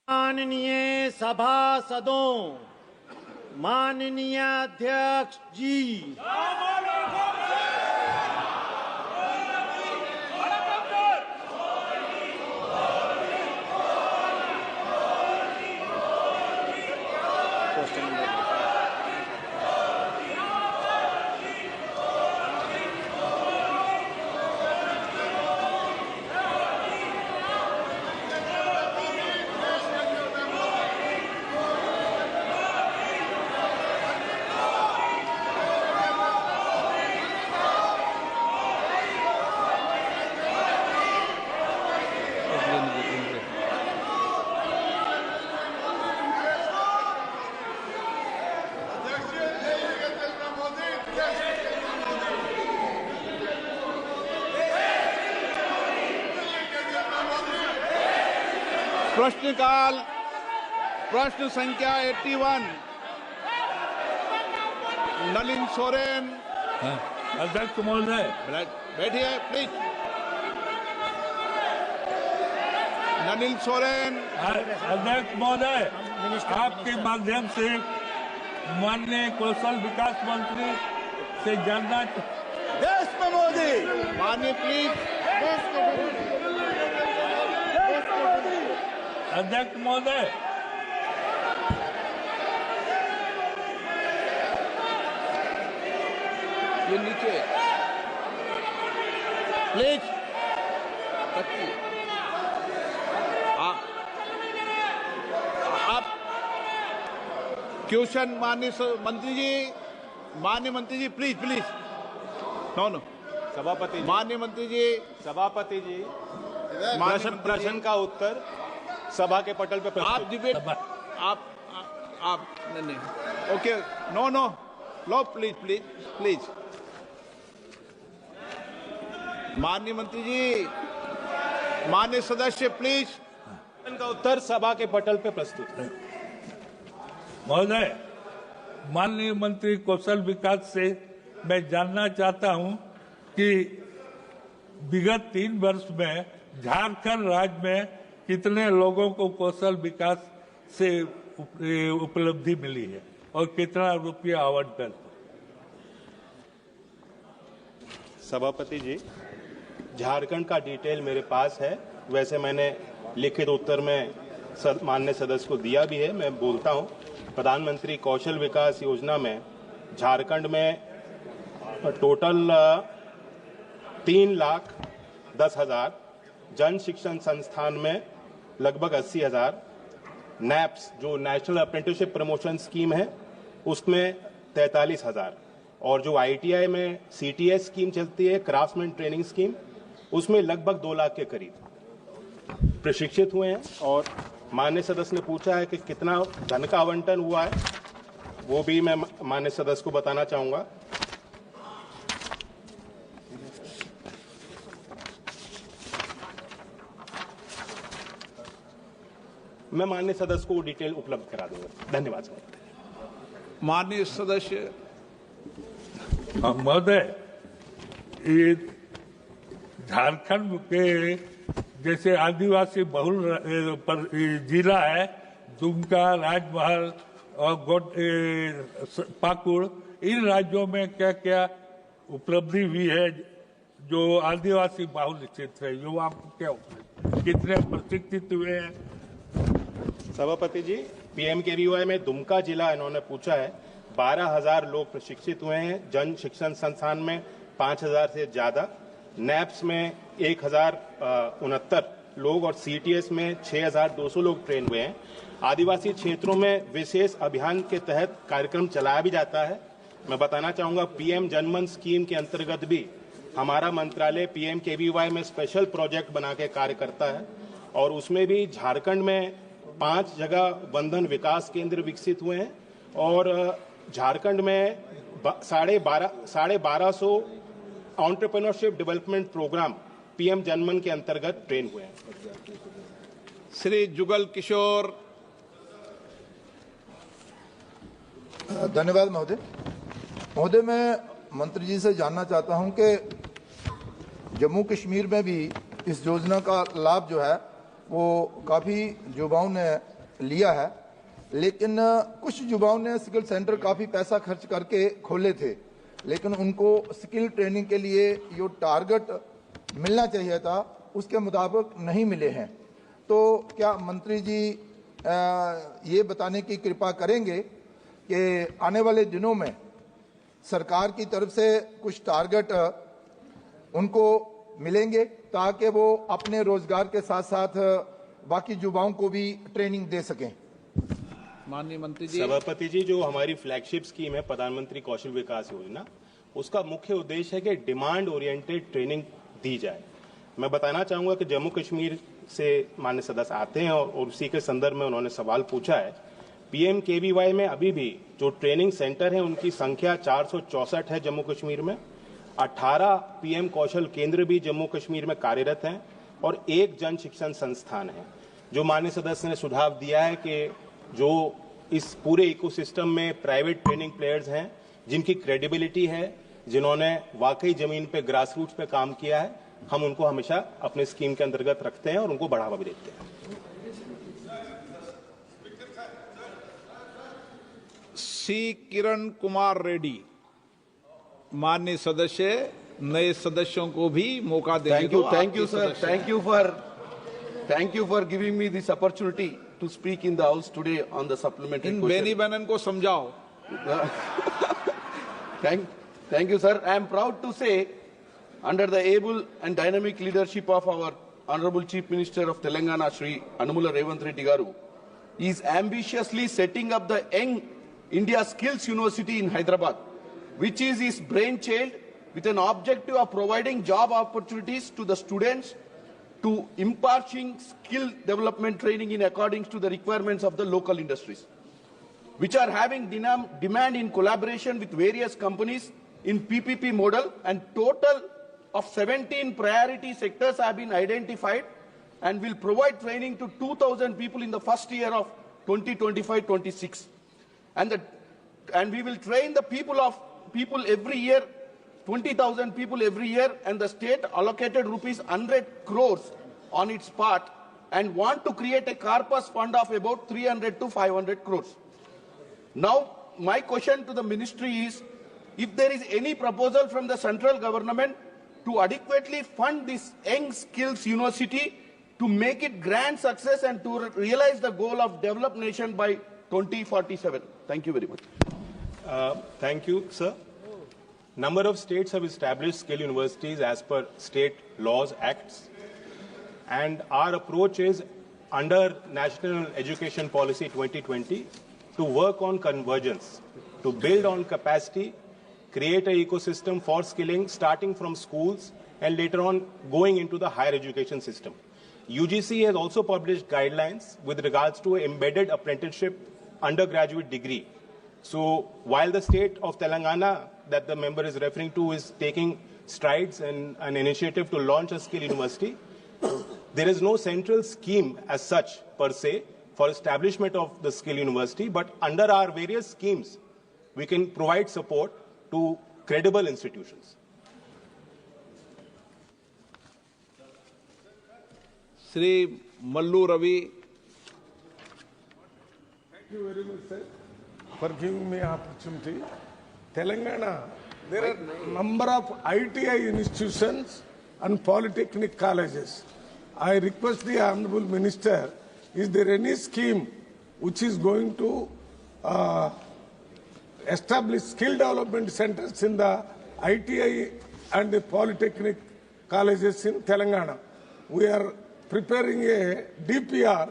माननीय सभासदों, माननीय अध्यक्ष जी, प्रश्नकाल प्रश्न संख्या 81 नलिन सोरेन। अध्यक्ष महोदय बैठिए प्लीज। नलिन सोरेन। अध्यक्ष महोदय, आपके माध्यम से माननीय कौशल विकास मंत्री से जानना देश में मोदी माननीय प्लीज। अध्यक्ष महोदय, ये नीचे प्लीज। आप क्वेश्चन माननीय मंत्री जी प्लीज प्लीज। नो सभापति माननीय मंत्री जी। सभापति जी, प्रश्न का उत्तर सभा के पटल पे आप डिबेट आप नहीं ओके नो लो प्लीज प्लीज प्लीज। माननीय मंत्री जी, माननीय सदस्य प्लीज। प्रश्न का उत्तर सभा के पटल पे प्रस्तुत है। महोदय, माननीय मंत्री कौशल विकास से मैं जानना चाहता हूं कि विगत 3 वर्ष में झारखंड राज्य में कितने लोगों को कौशल विकास से उपलब्धि मिली है और कितना रुपया आवंटन। सभापति जी, झारखंड का डिटेल मेरे पास है। वैसे मैंने लिखित उत्तर में माननीय सदस्य को दिया भी है। मैं बोलता हूं, प्रधानमंत्री कौशल विकास योजना में झारखंड में टोटल 3,10,000, जन शिक्षण संस्थान में लगभग 80,000, नैप्स जो नेशनल अप्रेंटिसशिप प्रमोशन स्कीम है उसमें 43,000, और जो ITI में CTS स्कीम चलती है, क्राफ्ट्समैन ट्रेनिंग स्कीम, उसमें लगभग 2 लाख के करीब प्रशिक्षित हुए हैं। और माननीय सदस्य ने पूछा है कि कितना धन का आवंटन हुआ है, वो भी मैं माननीय सदस्य को बताना चाहूंगा। मैं माननीय सदस्य को डिटेल उपलब्ध करा दूंगा। धन्यवाद सर। माननीय सदस्य। महोदय, ये झारखंड के जैसे आदिवासी बहुल जिला है, दुमका, राजमहल और पाकुड़, इन राज्यों में क्या क्या उपलब्धि हुई है जो आदिवासी बहुल क्षेत्र है, जो आपको क्या कितने प्रशिक्षित हुए हैं। सभापति जी, PMKVY में दुमका जिला इन्होंने पूछा है, 12,000 लोग प्रशिक्षित हुए हैं। जन शिक्षण संस्थान में 5,000 से ज्यादा, नैप्स में 1,069 लोग और CTS में 6,200 लोग ट्रेन हुए हैं। आदिवासी क्षेत्रों में विशेष अभियान के तहत कार्यक्रम चलाया भी जाता है। मैं बताना चाहूंगा, PM जनमन स्कीम के अंतर्गत भी हमारा मंत्रालय PMKVY में स्पेशल प्रोजेक्ट बना के कार्य करता है, और उसमें भी झारखंड में 5 जगह बंधन विकास केंद्र विकसित हुए हैं, और झारखंड में 1250 एंटरप्रेन्योरशिप डेवलपमेंट प्रोग्राम PM जनमन के अंतर्गत ट्रेन हुए हैं। श्री जुगल किशोर। धन्यवाद महोदय। महोदय, मैं मंत्री जी से जानना चाहता हूं कि जम्मू कश्मीर में भी इस योजना का लाभ जो है वो काफ़ी युवाओं ने लिया है, लेकिन कुछ युवाओं ने स्किल सेंटर काफ़ी पैसा खर्च करके खोले थे, लेकिन उनको स्किल ट्रेनिंग के लिए जो टारगेट मिलना चाहिए था उसके मुताबिक नहीं मिले हैं। तो क्या मंत्री जी ये बताने की कृपा करेंगे कि आने वाले दिनों में सरकार की तरफ से कुछ टारगेट उनको मिलेंगे ताकि वो अपने रोजगार के साथ साथ बाकी युवाओं को भी ट्रेनिंग दे सकें? माननीय मंत्री जी। सभापति जी, जो हमारी फ्लैगशिप स्कीम है प्रधानमंत्री कौशल विकास योजना, उसका मुख्य उद्देश्य है कि डिमांड ओरिएंटेड ट्रेनिंग दी जाए। मैं बताना चाहूंगा कि जम्मू कश्मीर से माननीय सदस्य आते हैं और उसी के संदर्भ में उन्होंने सवाल पूछा है। PMKVY में अभी भी जो ट्रेनिंग सेंटर है उनकी संख्या 464 है जम्मू कश्मीर में। 18 PM कौशल केंद्र भी जम्मू कश्मीर में कार्यरत हैं और 1 जन शिक्षण संस्थान है। जो माननीय सदस्य ने सुझाव दिया है कि जो इस पूरे इकोसिस्टम में प्राइवेट ट्रेनिंग प्लेयर्स हैं जिनकी क्रेडिबिलिटी है, जिन्होंने वाकई जमीन पे ग्रास रूट्स पे काम किया है, हम उनको हमेशा अपने स्कीम के अंतर्गत रखते हैं और उनको बढ़ावा भी देते हैं। सी किरण कुमार रेड्डी। माननीय सदस्य, नए सदस्यों को भी मौका देंगे। Thank you, sir. Thank you for giving me this opportunity to speak in the House today on the supplementary in question. Beni बनन को समझाओ। Thank you, sir. I am proud to say, under the able and dynamic leadership of our Honorable Chief Minister of Telangana, Shri Anumula Revanth Reddy Garu, he is ambitiously setting up the Young India Skills University in Hyderabad, which is his brainchild, with an objective of providing job opportunities to the students, to imparting skill development training in accordance to the requirements of the local industries, which are having demand in collaboration with various companies in PPP model, and total of 17 priority sectors have been identified and will provide training to 2,000 people in the first year of 2025-26. And we will train the people every year, 20,000 people every year, and the state allocated rupees 100 crores on its part and want to create a corpus fund of about 300 to 500 crores. Now, my question to the ministry is, if there is any proposal from the central government to adequately fund this Young Skills University to make it grand success and to realize the goal of developed nation by 2047. Thank you very much. Thank you, sir. Number of states have established skill universities as per state laws, acts, and our approach is under National Education Policy 2020 to work on convergence, to build on capacity, create an ecosystem for skilling starting from schools and later on going into the higher education system. UGC has also published guidelines with regards to embedded apprenticeship undergraduate degree. So while the state of Telangana that the member is referring to is taking strides and an initiative to launch a skill university, there is no central scheme as such per se for establishment of the skill university, but under our various schemes, we can provide support to credible institutions. Sri Mallu Ravi. Thank you very much, sir, for giving me opportunity. Telangana, there are number of ITI institutions and polytechnic colleges. I request the Honorable Minister, is there any scheme which is going to establish skill development centers in the ITI and the polytechnic colleges in Telangana? We are preparing a DPR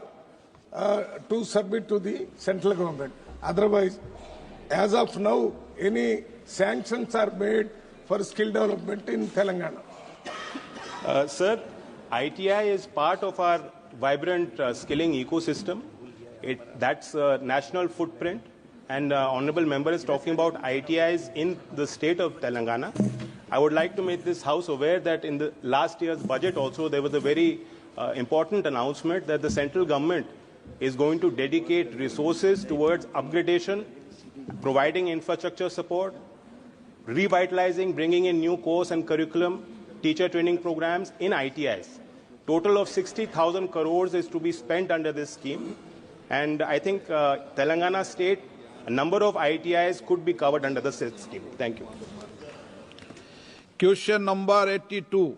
to submit to the central government. Otherwise, as of now, any sanctions are made for skill development in Telangana? Sir, ITI is part of our vibrant skilling ecosystem. That's a national footprint. And Honorable Member is talking about ITIs in the state of Telangana. I would like to make this House aware that in the last year's budget also there was a very important announcement that the central government is going to dedicate resources towards upgradation, providing infrastructure support, revitalizing, bringing in new course and curriculum, teacher training programs in ITIs. Total of 60,000 crores is to be spent under this scheme. And I think Telangana state, a number of ITIs could be covered under the scheme. Thank you. Question number 82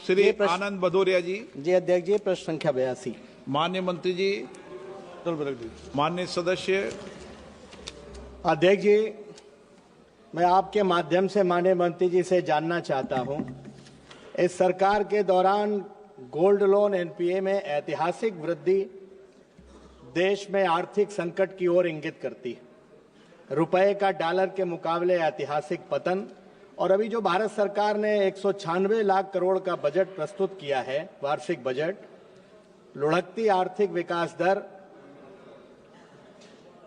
Shri Anand Bhadauria ji. जी अध्यक्ष जी, प्रश्न संख्या 82। माननीय मंत्री जी, माननीय सदस्य। अध्यक्ष जी, मैं आपके माध्यम से माननीय मंत्री जी से जानना चाहता हूं, इस सरकार के दौरान गोल्ड लोन एनपीए में ऐतिहासिक वृद्धि देश में आर्थिक संकट की ओर इंगित करती है। रुपए का डॉलर के मुकाबले ऐतिहासिक पतन, और अभी जो भारत सरकार ने 196 लाख करोड़ का बजट प्रस्तुत किया है, वार्षिक बजट, लुढ़कती आर्थिक विकास दर,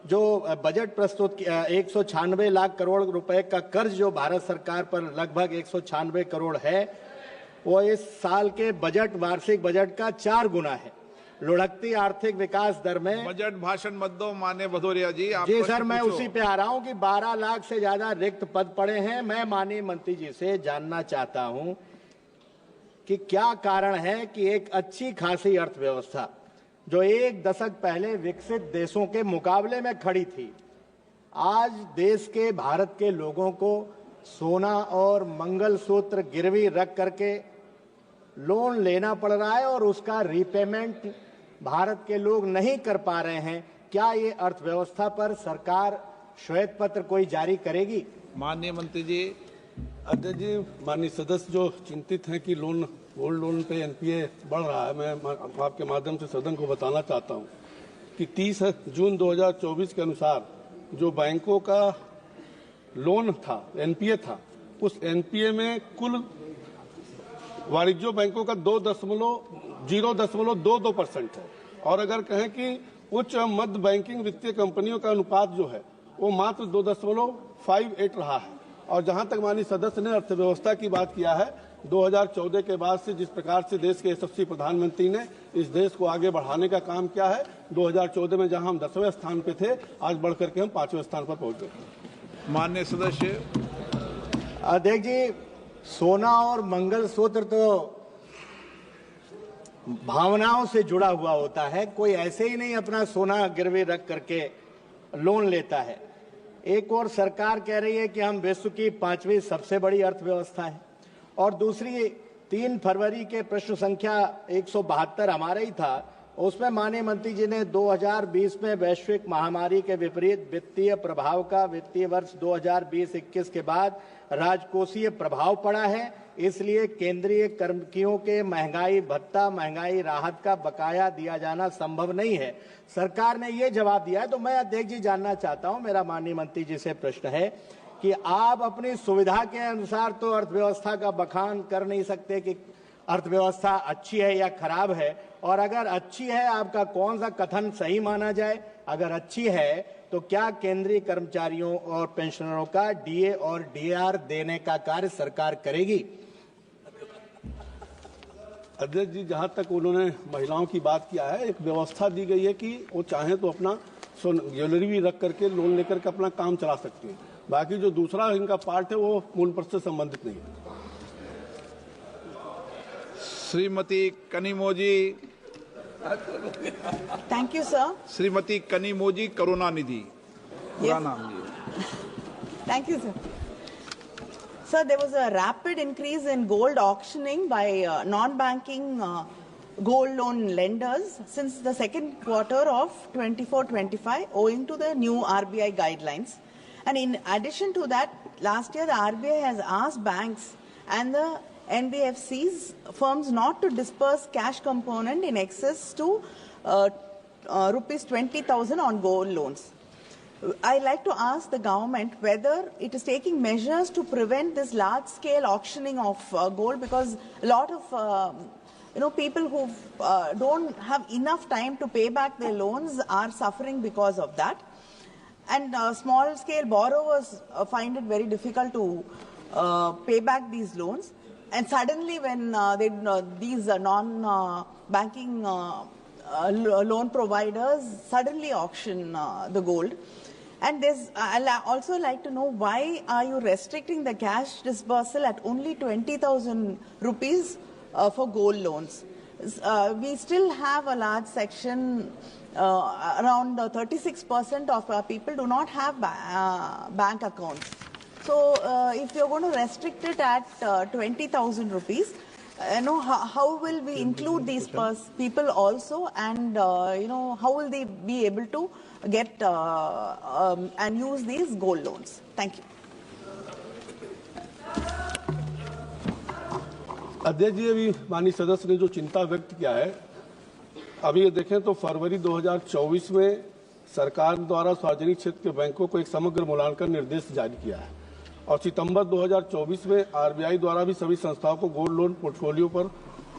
जो बजट प्रस्तुत किया 196 लाख करोड़ रुपए का कर्ज जो भारत सरकार पर लगभग 196 करोड़ है, वो इस साल के बजट, वार्षिक बजट का 4 गुना है। लुढ़कती आर्थिक विकास दर में बजट भाषण मत दो माननीय भदौरिया जी। आप जी सर, मैं उसी पे आ रहा हूं कि 12 लाख से ज्यादा रिक्त पद पड़े हैं। मैं माननीय मंत्री जी से जानना चाहता हूं कि क्या कारण है कि एक अच्छी खासी अर्थव्यवस्था जो एक दशक पहले विकसित देशों के मुकाबले में खड़ी थी, आज देश के, भारत के लोगों को सोना और मंगलसूत्र गिरवी रख करके लोन लेना पड़ रहा है और उसका रीपेमेंट भारत के लोग नहीं कर पा रहे हैं। क्या ये अर्थव्यवस्था पर सरकार श्वेत पत्र कोई जारी करेगी? माननीय मंत्री जी। अध्यक्ष जी, माननीय सदस्य जो चिंतित हैं कि गोल्ड लोन पे एनपीए बढ़ रहा है, मैं आपके माध्यम से सदन को बताना चाहता हूं कि 30 जून 2024 के अनुसार जो बैंकों का लोन था, एनपीए था, उस एनपीए में कुल वाणिज्य बैंकों का 0.22% है, और अगर कहें कि उच्च मध्य बैंकिंग वित्तीय कंपनियों का अनुपात जो है वो मात्र 2.58 रहा है। और जहां तक माननीय सदस्य ने अर्थव्यवस्था की बात किया है, 2014 के बाद से जिस प्रकार से देश के यशस्वी प्रधानमंत्री ने इस देश को आगे बढ़ाने का काम किया है, 2014 में जहां हम 10वें स्थान पे थे, आज बढ़कर के हम 5वें स्थान पर पहुंच गए। माननीय सदस्य। अध्यक्ष जी, सोना और मंगलसूत्र तो भावनाओं से जुड़ा हुआ होता है, कोई ऐसे ही नहीं अपना सोना गिरवी रख करके लोन लेता है। एक और सरकार कह रही है कि हम विश्व की 5वीं सबसे बड़ी अर्थव्यवस्था है, और दूसरी 3 फरवरी के प्रश्न संख्या 172 हमारा ही था, उसमें माननीय मंत्री जी ने 2020 में वैश्विक महामारी के विपरीत वित्तीय प्रभाव का वित्तीय वर्ष 2020-21 के बाद राजकोषीय प्रभाव पड़ा है, इसलिए केंद्रीय कर्मचारियों के महंगाई भत्ता, महंगाई राहत का बकाया दिया जाना संभव नहीं है। सरकार ने ये जवाब दिया है। तो मैं अध्यक्ष जी जानना चाहता हूं, मेरा माननीय मंत्री जी से प्रश्न है कि आप अपनी सुविधा के अनुसार तो अर्थव्यवस्था का बखान कर नहीं सकते कि अर्थव्यवस्था अच्छी है या खराब है, और अगर अच्छी है आपका कौन सा कथन सही माना जाए? अगर अच्छी है तो क्या केंद्रीय कर्मचारियों और पेंशनरों का डीए और डीआर देने का कार्य सरकार करेगी? अध्यक्ष जी, जहां तक उन्होंने महिलाओं की बात किया है, एक व्यवस्था दी गई है कि वो चाहे तो अपना ज्वेलरी भी रख करके लोन लेकर के अपना काम चला सकती है। बाकी जो दूसरा इनका पार्ट है वो मूल पर से संबंधित नहीं है। Shrimati Kanimozhi. Thank you sir. Shrimati Kanimozhi Karunanidhi, पूरा नाम जी। Thank you, sir. Sir, there was a rapid increase in gold auctioning by non-banking gold loan lenders since the second quarter of 24-25 owing to the new RBI guidelines. And in addition to that, last year the RBI has asked banks and the NBFCs firms not to disperse cash component in excess to rupees 20,000 on gold loans. I'd like to ask the government whether it is taking measures to prevent this large-scale auctioning of gold, because a lot of people who don't have enough time to pay back their loans are suffering because of that. And small-scale borrowers find it very difficult to pay back these loans. And suddenly when these non-banking loan providers suddenly auction the gold. And I'd also like to know, why are you restricting the cash disbursal at only 20,000 rupees for gold loans? we still have a large section, around 36% of people do not have bank accounts. So if you're going to restrict it at 20,000 rupees, how will we include these people also, and how will they be able to get and use these gold loans? Thank you. अध्यक्ष जी, अभी माननीय सदस्य ने जो चिंता व्यक्त किया है, अभी ये देखें तो फरवरी 2024 में सरकार द्वारा सार्वजनिक क्षेत्र के बैंकों को एक समग्र मूल्यांकन निर्देश जारी किया है और सितंबर 2024 में आरबीआई द्वारा भी सभी संस्थाओं को गोल्ड लोन पोर्टफोलियो पर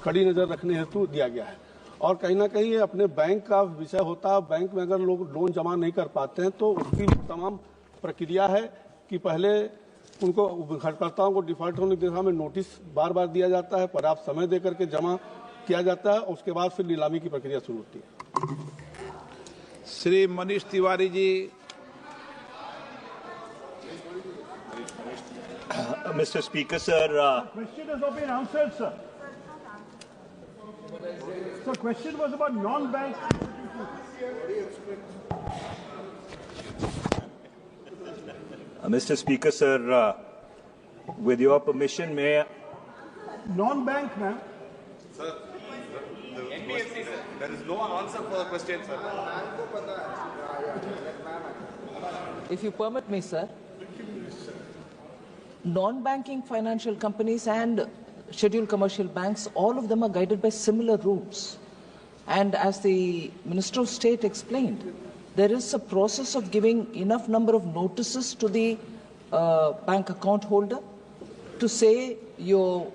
कड़ी नजर रखने हेतु दिया गया है। और कहीं ना कहीं ये अपने बैंक का विषय होता है। बैंक में अगर लोग लोन जमा नहीं कर पाते हैं तो उसकी तमाम प्रक्रिया है कि पहले उनको उधारकर्ताओं को डिफॉल्ट होने की दिशा में नोटिस बार बार दिया जाता है, पर्याप्त समय देकर के जमा किया जाता है, उसके बाद फिर नीलामी की प्रक्रिया शुरू होती है। Shri Manish Tiwari ji. Mr. Speaker, sir. Question has not been answered, sir. So, question was about non-bank. Mr. Speaker, sir, with your permission, may I... Non-bank, ma'am. Sir, NBFC, sir. There is no answer for the question, sir. If you permit me, sir, non-banking financial companies and scheduled commercial banks, all of them are guided by similar rules. And as the Minister of State explained, there is a process of giving enough number of notices to the bank account holder to say your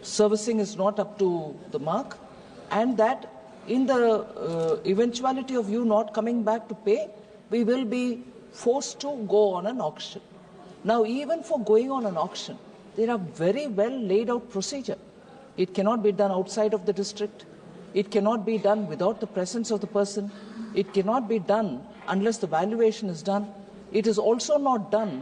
servicing is not up to the mark, and that in the eventuality of you not coming back to pay, we will be forced to go on an auction. Now, even for going on an auction, there are very well laid out procedure. It cannot be done outside of the district. It cannot be done without the presence of the person. It cannot be done unless the valuation is done. It is also not done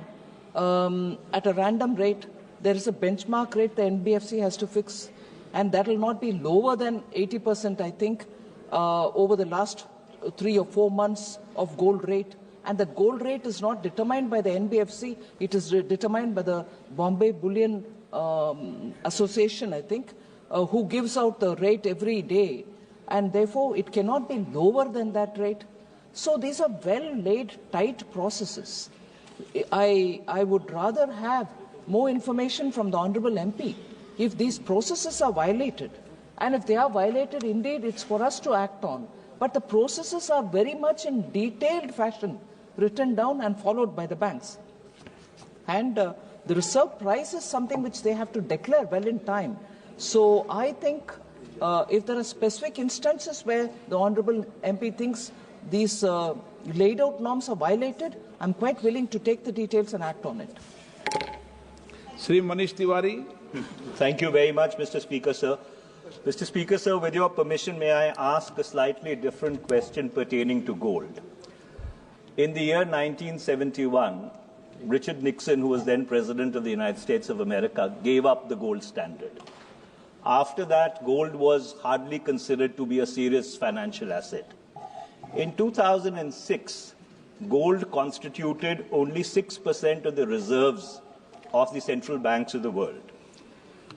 at a random rate. There is a benchmark rate the NBFC has to fix, and that will not be lower than 80%, I think, over the last 3 or 4 months of gold rate. And that gold rate is not determined by the NBFC, it is determined by the Bombay Bullion Association, I think, who gives out the rate every day, and therefore it cannot be lower than that rate. So these are well-laid, tight processes. I would rather have more information from the Honourable MP if these processes are violated. And if they are violated, indeed, it's for us to act on. But the processes are very much in detailed fashion written down and followed by the banks. And the reserve price is something which they have to declare well in time. So I think if there are specific instances where the Honourable MP thinks these laid out norms are violated, I'm quite willing to take the details and act on it. Shri Manish Tiwari. Thank you very much, Mr. Speaker, sir. Mr. Speaker, sir, with your permission, may I ask a slightly different question pertaining to gold? In the year 1971, Richard Nixon, who was then President of the United States of America, gave up the gold standard. After that, gold was hardly considered to be a serious financial asset. In 2006, gold constituted only 6% of the reserves of the central banks of the world.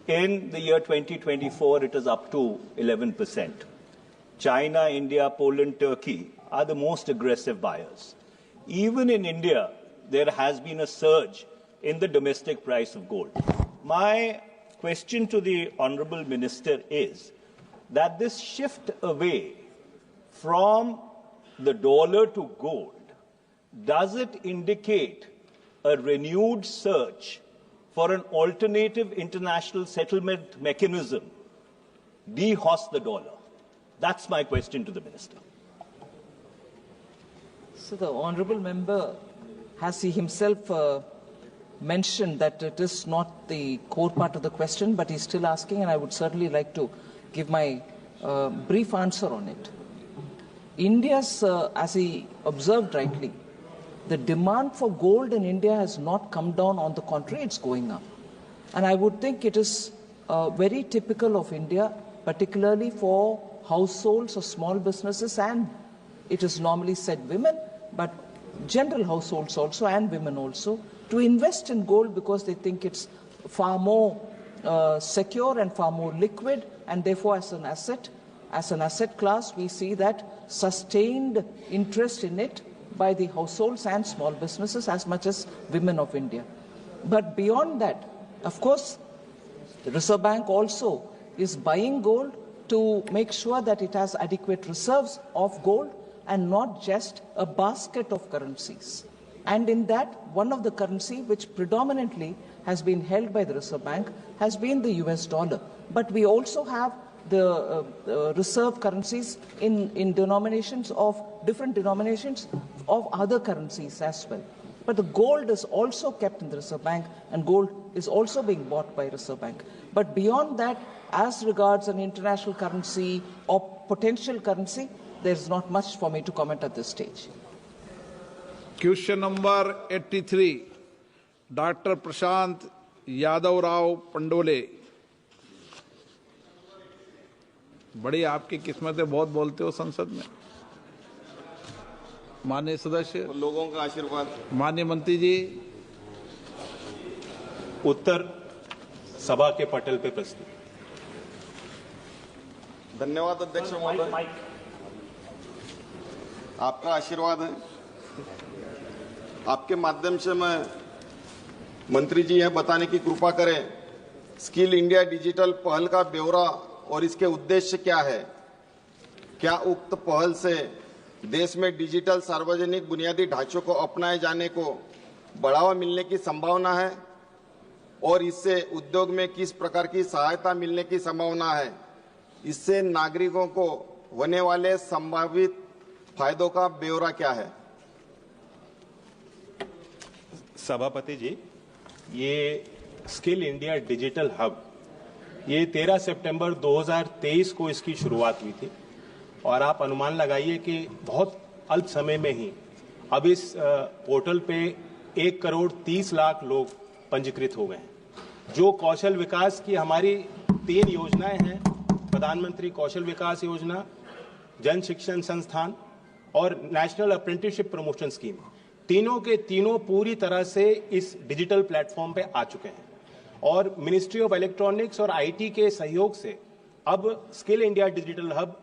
In the year 2024, it is up to 11%. China, India, Poland, Turkey are the most aggressive buyers. Even in India, there has been a surge in the domestic price of gold. My question to the Honourable Minister is that this shift away from the dollar to gold, does it indicate a renewed search for an alternative international settlement mechanism, de-horse the dollar? That's my question to the Minister. So the Honourable Member has he himself mentioned that it is not the core part of the question, but he's still asking, and I would certainly like to give my brief answer on it. India's, as he observed rightly, the demand for gold in India has not come down. On the contrary, it's going up. And I would think it is very typical of India particularly for households or small businesses, and it is normally said women, but general households also and women also, to invest in gold because they think it's far more secure and far more liquid, and therefore as an asset class, we see that sustained interest in it by the households and small businesses as much as women of India. But beyond that, of course, the Reserve Bank also is buying gold to make sure that it has adequate reserves of gold and not just a basket of currencies. And in that, one of the currency which predominantly has been held by the Reserve Bank has been the US dollar. But we also have the reserve currencies in denominations of different denominations of other currencies as well. But the gold is also kept in the Reserve Bank, and gold is also being bought by Reserve Bank. But beyond that, as regards an international currency or potential currency, there is not much for me to comment at this stage. Question number 83, Dr. Prashant Yadav Rao Pandole. बड़ी आपकी किस्मत है, बहुत बोलते हो संसद में। माननीय सदस्य, लोगों का आशीर्वाद। माननीय मंत्री जी, उत्तर सभा के पटल पे प्रस्तुत। धन्यवाद अध्यक्ष महोदय, आपका आशीर्वाद है। आपके माध्यम से मैं मंत्री जी यह बताने की कृपा करें, स्किल इंडिया डिजिटल पहल का ब्यौरा और इसके उद्देश्य क्या है। क्या उक्त पहल से देश में डिजिटल सार्वजनिक बुनियादी ढांचों को अपनाए जाने को बढ़ावा मिलने की संभावना है और इससे उद्योग में किस प्रकार की सहायता मिलने की संभावना है। इससे नागरिकों को होने वाले संभावित फायदों का ब्यौरा क्या है। सभापति जी, ये स्किल इंडिया डिजिटल हब, ये 13 सितंबर 2023 को इसकी शुरुआत हुई थी और आप अनुमान लगाइए कि बहुत अल्प समय में ही अब इस पोर्टल पे 1,30,00,000 लोग पंजीकृत हो गए हैं। जो कौशल विकास की हमारी 3 योजनाएं हैं, प्रधानमंत्री कौशल विकास योजना, जन शिक्षण संस्थान और नेशनल अप्रेंटिसशिप प्रमोशन स्कीम, तीनों के तीनों पूरी तरह से इस डिजिटल प्लेटफॉर्म पे आ चुके हैं और मिनिस्ट्री ऑफ इलेक्ट्रॉनिक्स और आईटी के सहयोग से अब स्किल इंडिया डिजिटल हब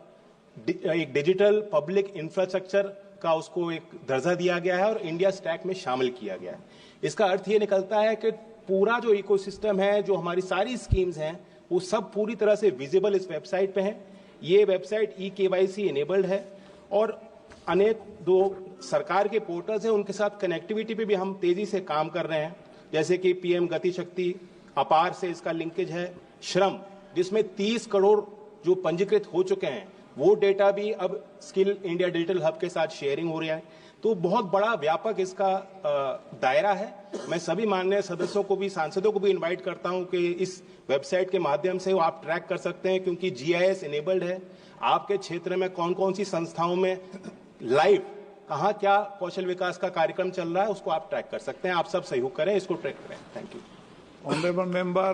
एक डिजिटल पब्लिक इंफ्रास्ट्रक्चर का उसको एक दर्जा दिया गया है और इंडिया स्टैक में शामिल किया गया है। इसका अर्थ ये निकलता है कि पूरा जो इकोसिस्टम है, जो हमारी सारी स्कीम्स हैं, वो सब पूरी तरह से विजिबल इस वेबसाइट पे है। ये वेबसाइट eKYC इनेबल्ड है और अनेक दो सरकार के पोर्टल्स हैं, उनके साथ कनेक्टिविटी पे भी हम तेजी से काम कर रहे हैं, जैसे कि पीएम गति शक्ति, अपार से इसका लिंकेज है, श्रम जिसमें 30 करोड़ जो पंजीकृत हो चुके हैं वो डेटा भी अब स्किल इंडिया डिजिटल हब के साथ शेयरिंग हो रहा है। तो बहुत बड़ा व्यापक इसका दायरा है। मैं सभी माननीय सदस्यों को भी, सांसदों को भी इनवाइट करता हूं कि इस वेबसाइट के माध्यम से आप ट्रैक कर सकते हैं, क्योंकि GIS इनेबल्ड है। आपके क्षेत्र में कौन कौन सी संस्थाओं में लाइव कहाँ क्या कौशल विकास का कार्यक्रम चल रहा है, उसको आप ट्रैक कर सकते हैं। आप सब सहयोग करें, इसको ट्रैक करें। Thank you. ऑनरेबल मेंबर,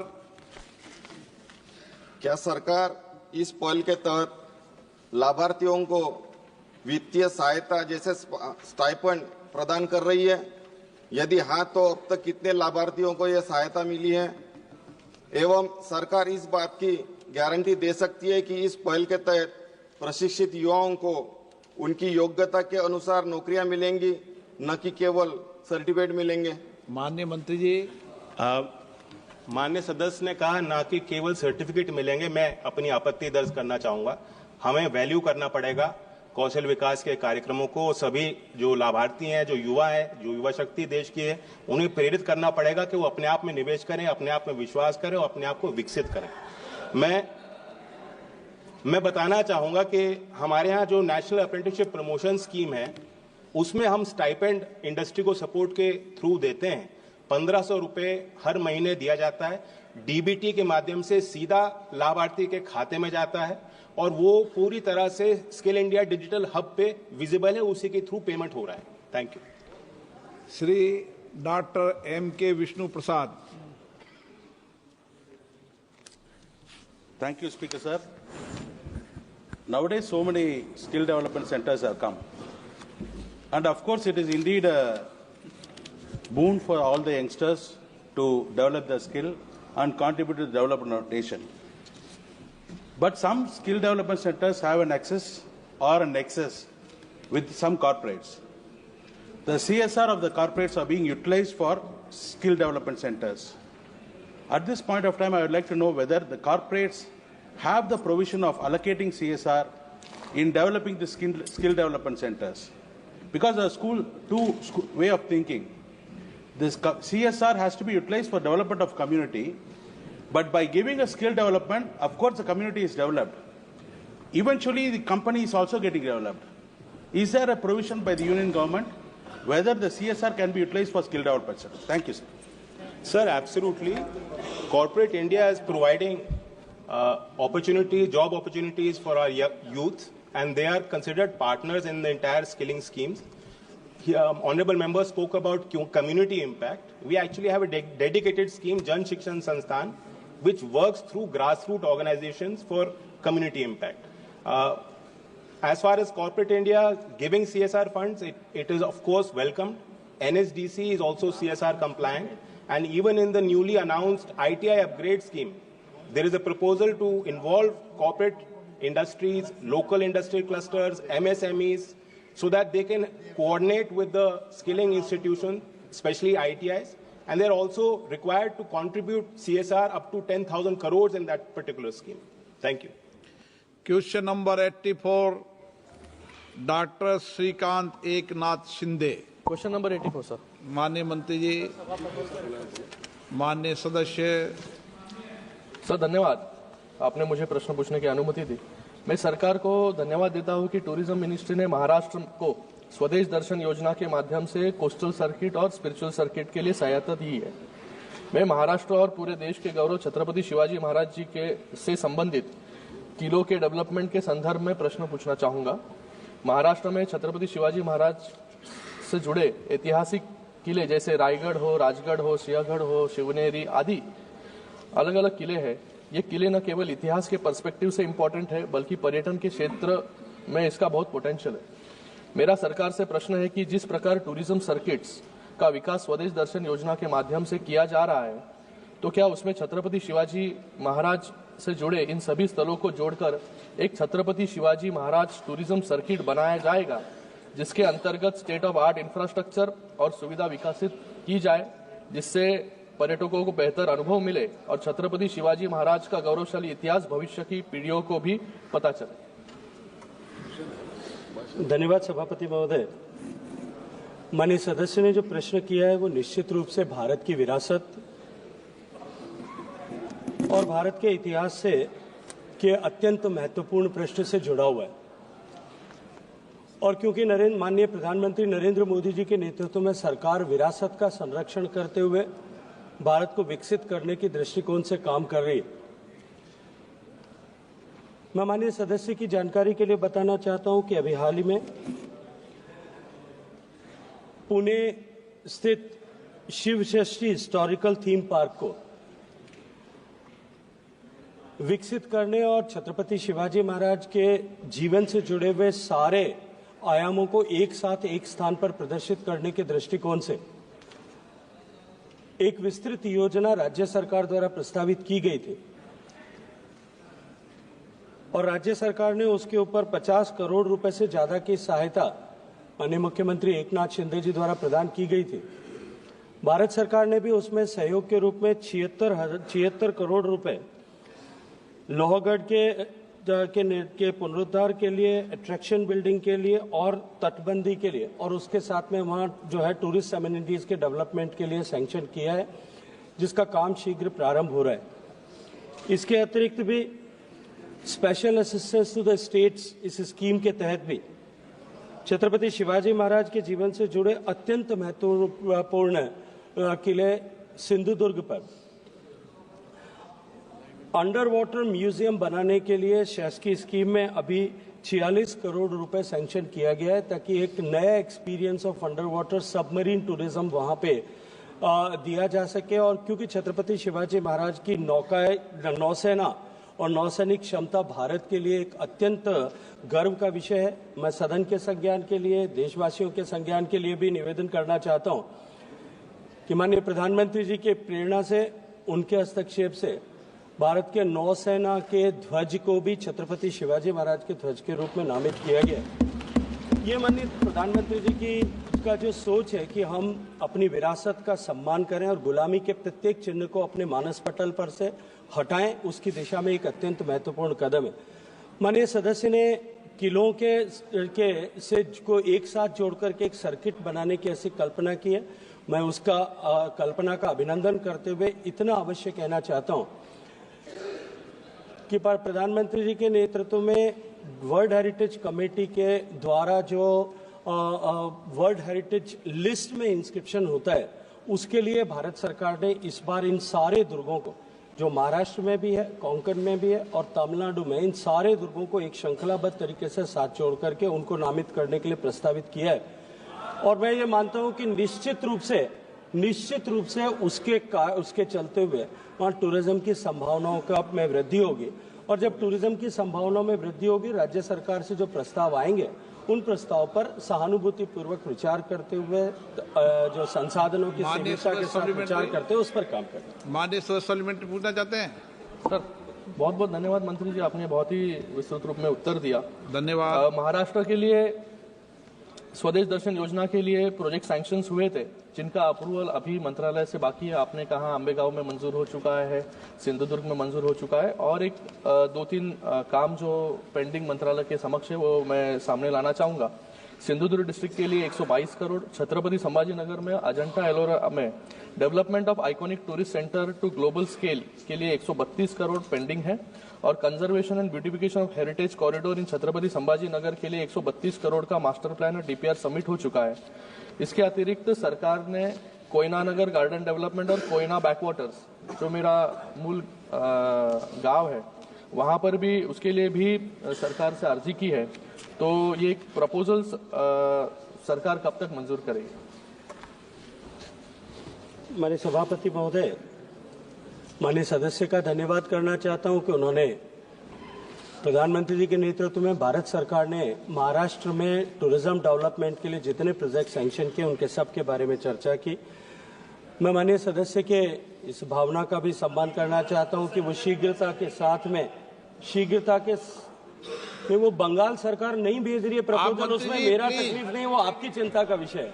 क्या सरकार इस पहल के तहत लाभार्थियों को वित्तीय सहायता जैसे स्टाइपेंड प्रदान कर रही है? यदि हाँ, तो अब तक कितने लाभार्थियों को यह सहायता मिली है? एवं सरकार इस बात की गारंटी दे सकती है कि इस पहल के तहत प्रशिक्षित युवाओं को उनकी योग्यता के अनुसार नौकरियां मिलेंगी, न कि केवल सर्टिफिकेट मिलेंगे? माननीय मंत्री जी, माननीय सदस्य ने कहा ना कि केवल सर्टिफिकेट मिलेंगे। मैं अपनी आपत्ति दर्ज करना चाहूंगा। हमें वैल्यू करना पड़ेगा कौशल विकास के कार्यक्रमों को। सभी जो लाभार्थी हैं, जो युवा है, जो युवा शक्ति देश की है, उन्हें प्रेरित करना पड़ेगा कि वो अपने आप में निवेश करें, अपने आप में विश्वास करें और अपने आप को विकसित करें। मैं बताना चाहूंगा कि हमारे यहाँ जो नेशनल अप्रेंटिसशिप प्रमोशन स्कीम है, उसमें हम स्टाइपेंड इंडस्ट्री को सपोर्ट के थ्रू देते हैं। 1500 रुपए हर महीने दिया जाता है, डीबीटी के माध्यम से सीधा लाभार्थी के खाते में जाता है और वो पूरी तरह से स्किल इंडिया डिजिटल हब पे विजिबल है, उसी के थ्रू पेमेंट हो रहा है। Thank you. Shri doctor M.K. Vishnu Prasad. Thank you, Speaker, sir. Nowadays, so many skill development centers have come. And of course, it is indeed a boon for all the youngsters to develop their skill and contribute to the development of the nation. But some skill development centers have an access or a nexus with some corporates. The CSR of the corporates are being utilized for skill development centers. At this point of time, I would like to know whether the corporates have the provision of allocating CSR in developing the skill development centers. Because the way of thinking, this CSR has to be utilized for development of community, but by giving a skill development, of course the community is developed. Eventually the company is also getting developed. Is there a provision by the union government whether the CSR can be utilized for skill development centers? Thank you, sir. Sir, absolutely. Corporate India is providing job opportunities for our youth, and they are considered partners in the entire skilling schemes. Honorable member spoke about community impact. We actually have a dedicated scheme, Jan Shikshan Sansthan, which works through grassroots organizations for community impact. As far as Corporate India giving CSR funds, it is of course welcomed. NSDC is also CSR compliant. And even in the newly announced ITI upgrade scheme, there is a proposal to involve corporate industries, local industry clusters, MSMEs, so that they can coordinate with the skilling institution, especially ITIs. And they're also required to contribute CSR up to 10,000 crores in that particular scheme. Thank you. Question number 84, Dr. Srikant Eknath Shinde. Question number 84 sir. माननीय मंत्री जी, माननीय सदस्य. Sir धन्यवाद, आपने मुझे प्रश्न पूछने की अनुमति दी. मैं सरकार को धन्यवाद देता हूं कि टूरिज्म मिनिस्ट्री ने महाराष्ट्र को स्वदेश दर्शन योजना के माध्यम से कोस्टल सर्किट और स्पिरिचुअल सर्किट के लिए सहायता दी है. मैं महाराष्ट्र और पूरे देश के गौरव छत्रपति शिवाजी महाराज जी के से संबंधित किलों के डेवलपमेंट के संदर्भ में प्रश्न पूछना चाहूंगा. महाराष्ट्र में छत्रपति शिवाजी महाराज से जुड़े ऐतिहासिक किले जैसे रायगढ़ हो, राजगढ़ हो, सिंहगढ़ हो, शिवनेरी आदि अलग अलग किले हैं. ये किले न केवल इतिहास के पर्सपेक्टिव से इम्पोर्टेंट है, बल्कि पर्यटन के क्षेत्र में इसका बहुत पोटेंशियल है. मेरा सरकार से प्रश्न है कि जिस प्रकार टूरिज्म सर्किट्स का विकास स्वदेश दर्शन योजना के माध्यम से किया जा रहा है, तो क्या उसमें छत्रपति शिवाजी महाराज से जुड़े इन सभी स्थलों को जोड़कर एक छत्रपति शिवाजी महाराज टूरिज्म सर्किट बनाया जाएगा, जिसके अंतर्गत स्टेट ऑफ आर्ट इंफ्रास्ट्रक्चर और सुविधा विकसित की जाए, जिससे पर्यटकों को बेहतर अनुभव मिले और छत्रपति शिवाजी महाराज का गौरवशाली इतिहास भविष्य की पीढ़ियों को भी पता चले. धन्यवाद सभापति महोदय. माननीय सदस्य ने जो प्रश्न किया है वो निश्चित रूप से भारत की विरासत और भारत के इतिहास से के अत्यंत महत्वपूर्ण प्रश्न से जुड़ा हुआ है. और क्योंकि माननीय प्रधानमंत्री नरेंद्र मोदी जी के नेतृत्व में सरकार विरासत का संरक्षण करते हुए भारत को विकसित करने की दृष्टिकोण से काम कर रही है, मैं माननीय सदस्य की जानकारी के लिए बताना चाहता हूं कि अभी हाल ही में पुणे स्थित शिव षष्ठी हिस्टोरिकल थीम पार्क को विकसित करने और छत्रपति शिवाजी महाराज के जीवन से जुड़े हुए सारे आयामों को एक साथ एक स्थान पर प्रदर्शित करने के दृष्टिकोण से एक विस्तृत योजना राज्य सरकार द्वारा प्रस्तावित की गई थी और राज्य सरकार ने उसके ऊपर 50 करोड़ रुपए से ज्यादा की सहायता माननीय मुख्यमंत्री एकनाथ शिंदे जी द्वारा प्रदान की गई थी. भारत सरकार ने भी उसमें सहयोग के रूप में 76 करोड़ रुपए लोहगढ़ के पुनरुद्धार के लिए, अट्रैक्शन बिल्डिंग के लिए और तटबंदी के लिए और उसके साथ में वहाँ जो है टूरिस्ट एमिनिटीज के डेवलपमेंट के लिए सैंक्शन किया है, जिसका काम शीघ्र प्रारंभ हो रहा है. इसके अतिरिक्त भी special assistance to the states इस स्कीम के तहत भी छत्रपति शिवाजी महाराज के जीवन से जुड़े अत्यंत महत्वपूर्ण किले सिंधुदुर्ग पर अंडर वाटर म्यूजियम बनाने के लिए शासकीय स्कीम में अभी 46 करोड़ रुपए सैंक्शन किया गया है, ताकि एक नया experience of under water submarine tourism वहां पे दिया जा सके. और क्योंकि छत्रपति शिवाजी महाराज की नौसेना और नौसैनिक क्षमता भारत के लिए एक अत्यंत गर्व का विषय है। मैं सदन के संज्ञान के लिए, देशवासियों के संज्ञान के लिए भी निवेदन करना चाहता हूं कि माननीय प्रधानमंत्री जी के प्रेरणा से, उनके हस्तक्षेप से भारत के नौसेना के ध्वज को भी छत्रपति शिवाजी महाराज के ध्वज के रूप में नामित किया गया। ये माननीय प्रधानमंत्री जी की का जो सोच है कि हम अपनी विरासत का सम्मान करें और गुलामी के प्रत्येक चिन्ह को अपने मानस पटल पर से हटाएं, उसकी दिशा में एक अत्यंत महत्वपूर्ण कदम है। माननीय सदस्य ने किलों से को एक साथ जोड़कर के एक सर्किट बनाने की ऐसी कल्पना की है। मैं उसका कल्पना का अभिनंदन करते हुए इतना अवश्य कहना चाहता हूं कि प्रधानमंत्री जी के नेतृत्व में वर्ल्ड हेरिटेज कमेटी के द्वारा जो वर्ल्ड हेरिटेज लिस्ट में इंस्क्रिप्शन होता है, उसके लिए भारत सरकार ने इस बार इन सारे दुर्गों को, जो महाराष्ट्र में भी है, कोंकण में भी है और तमिलनाडु में, इन सारे दुर्गों को एक श्रृंखलाबद्ध तरीके से साथ जोड़ करके उनको नामित करने के लिए प्रस्तावित किया है। और मैं ये मानता हूं कि निश्चित रूप से उसके चलते हुए वहाँ टूरिज्म की संभावनाओं का में वृद्धि होगी। और जब टूरिज्म की संभावनाओं में वृद्धि होगी, राज्य सरकार से जो प्रस्ताव आएंगे, उन प्रस्ताव पर सहानुभूति पूर्वक विचार करते हुए, जो संसाधनों की सीमितता के साथ विचार करते हुए उस पर काम करें। माननीय सदस्य सप्लीमेंट्री पूछना चाहते हैं? सर, बहुत बहुत धन्यवाद मंत्री जी, आपने बहुत ही विस्तृत रूप में उत्तर दिया। धन्यवाद। महाराष्ट्र के लिए स्वदेश दर्शन योजना के लिए प्रोजेक्ट सैंक्शंस हुए थे, जिनका अप्रूवल अभी मंत्रालय से बाकी है। आपने कहा अंबेगांव में मंजूर हो चुका है, सिंधुदुर्ग में मंजूर हो चुका है, और एक 2-3 काम जो पेंडिंग मंत्रालय के समक्ष है वो मैं सामने लाना चाहूँगा। सिंधुदुर्ग डिस्ट्रिक्ट के लिए 122 करोड़, छत्रपति संभाजी नगर में अजंता एलोरा में development of iconic tourist centre to global scale के लिए 132 करोड़ पेंडिंग है, और conservation and beautification of heritage corridor in Chhatrapati Sambhaji Nagar के लिए 132 करोड़ का मास्टर प्लान और डीपीआर सबमिट हो चुका है। इसके अतिरिक्त सरकार ने कोयना नगर गार्डन डेवलपमेंट और कोयना बैकवाटर्स, जो मेरा मूल गांव है, वहां पर भी उसके लिए भी सरकार से अर्जी की है। तो ये प्रपोजल सरकार कब तक मंजूर करेगी? माननीय सभापति महोदय, माननीय सदस्य का धन्यवाद करना चाहता हूं कि उन्होंने प्रधानमंत्री जी के नेतृत्व में भारत सरकार ने महाराष्ट्र में टूरिज्म डेवलपमेंट के लिए जितने प्रोजेक्ट सैंक्शन किए, उनके सब के बारे में चर्चा की। मैं माननीय सदस्य के इस भावना का भी सम्मान करना चाहता हूं कि वो शीघ्रता के वो बंगाल सरकार नहीं भेज रही है प्रपोजल, उसमें मेरा तकलीफ नहीं, वो आपकी चिंता का विषय है।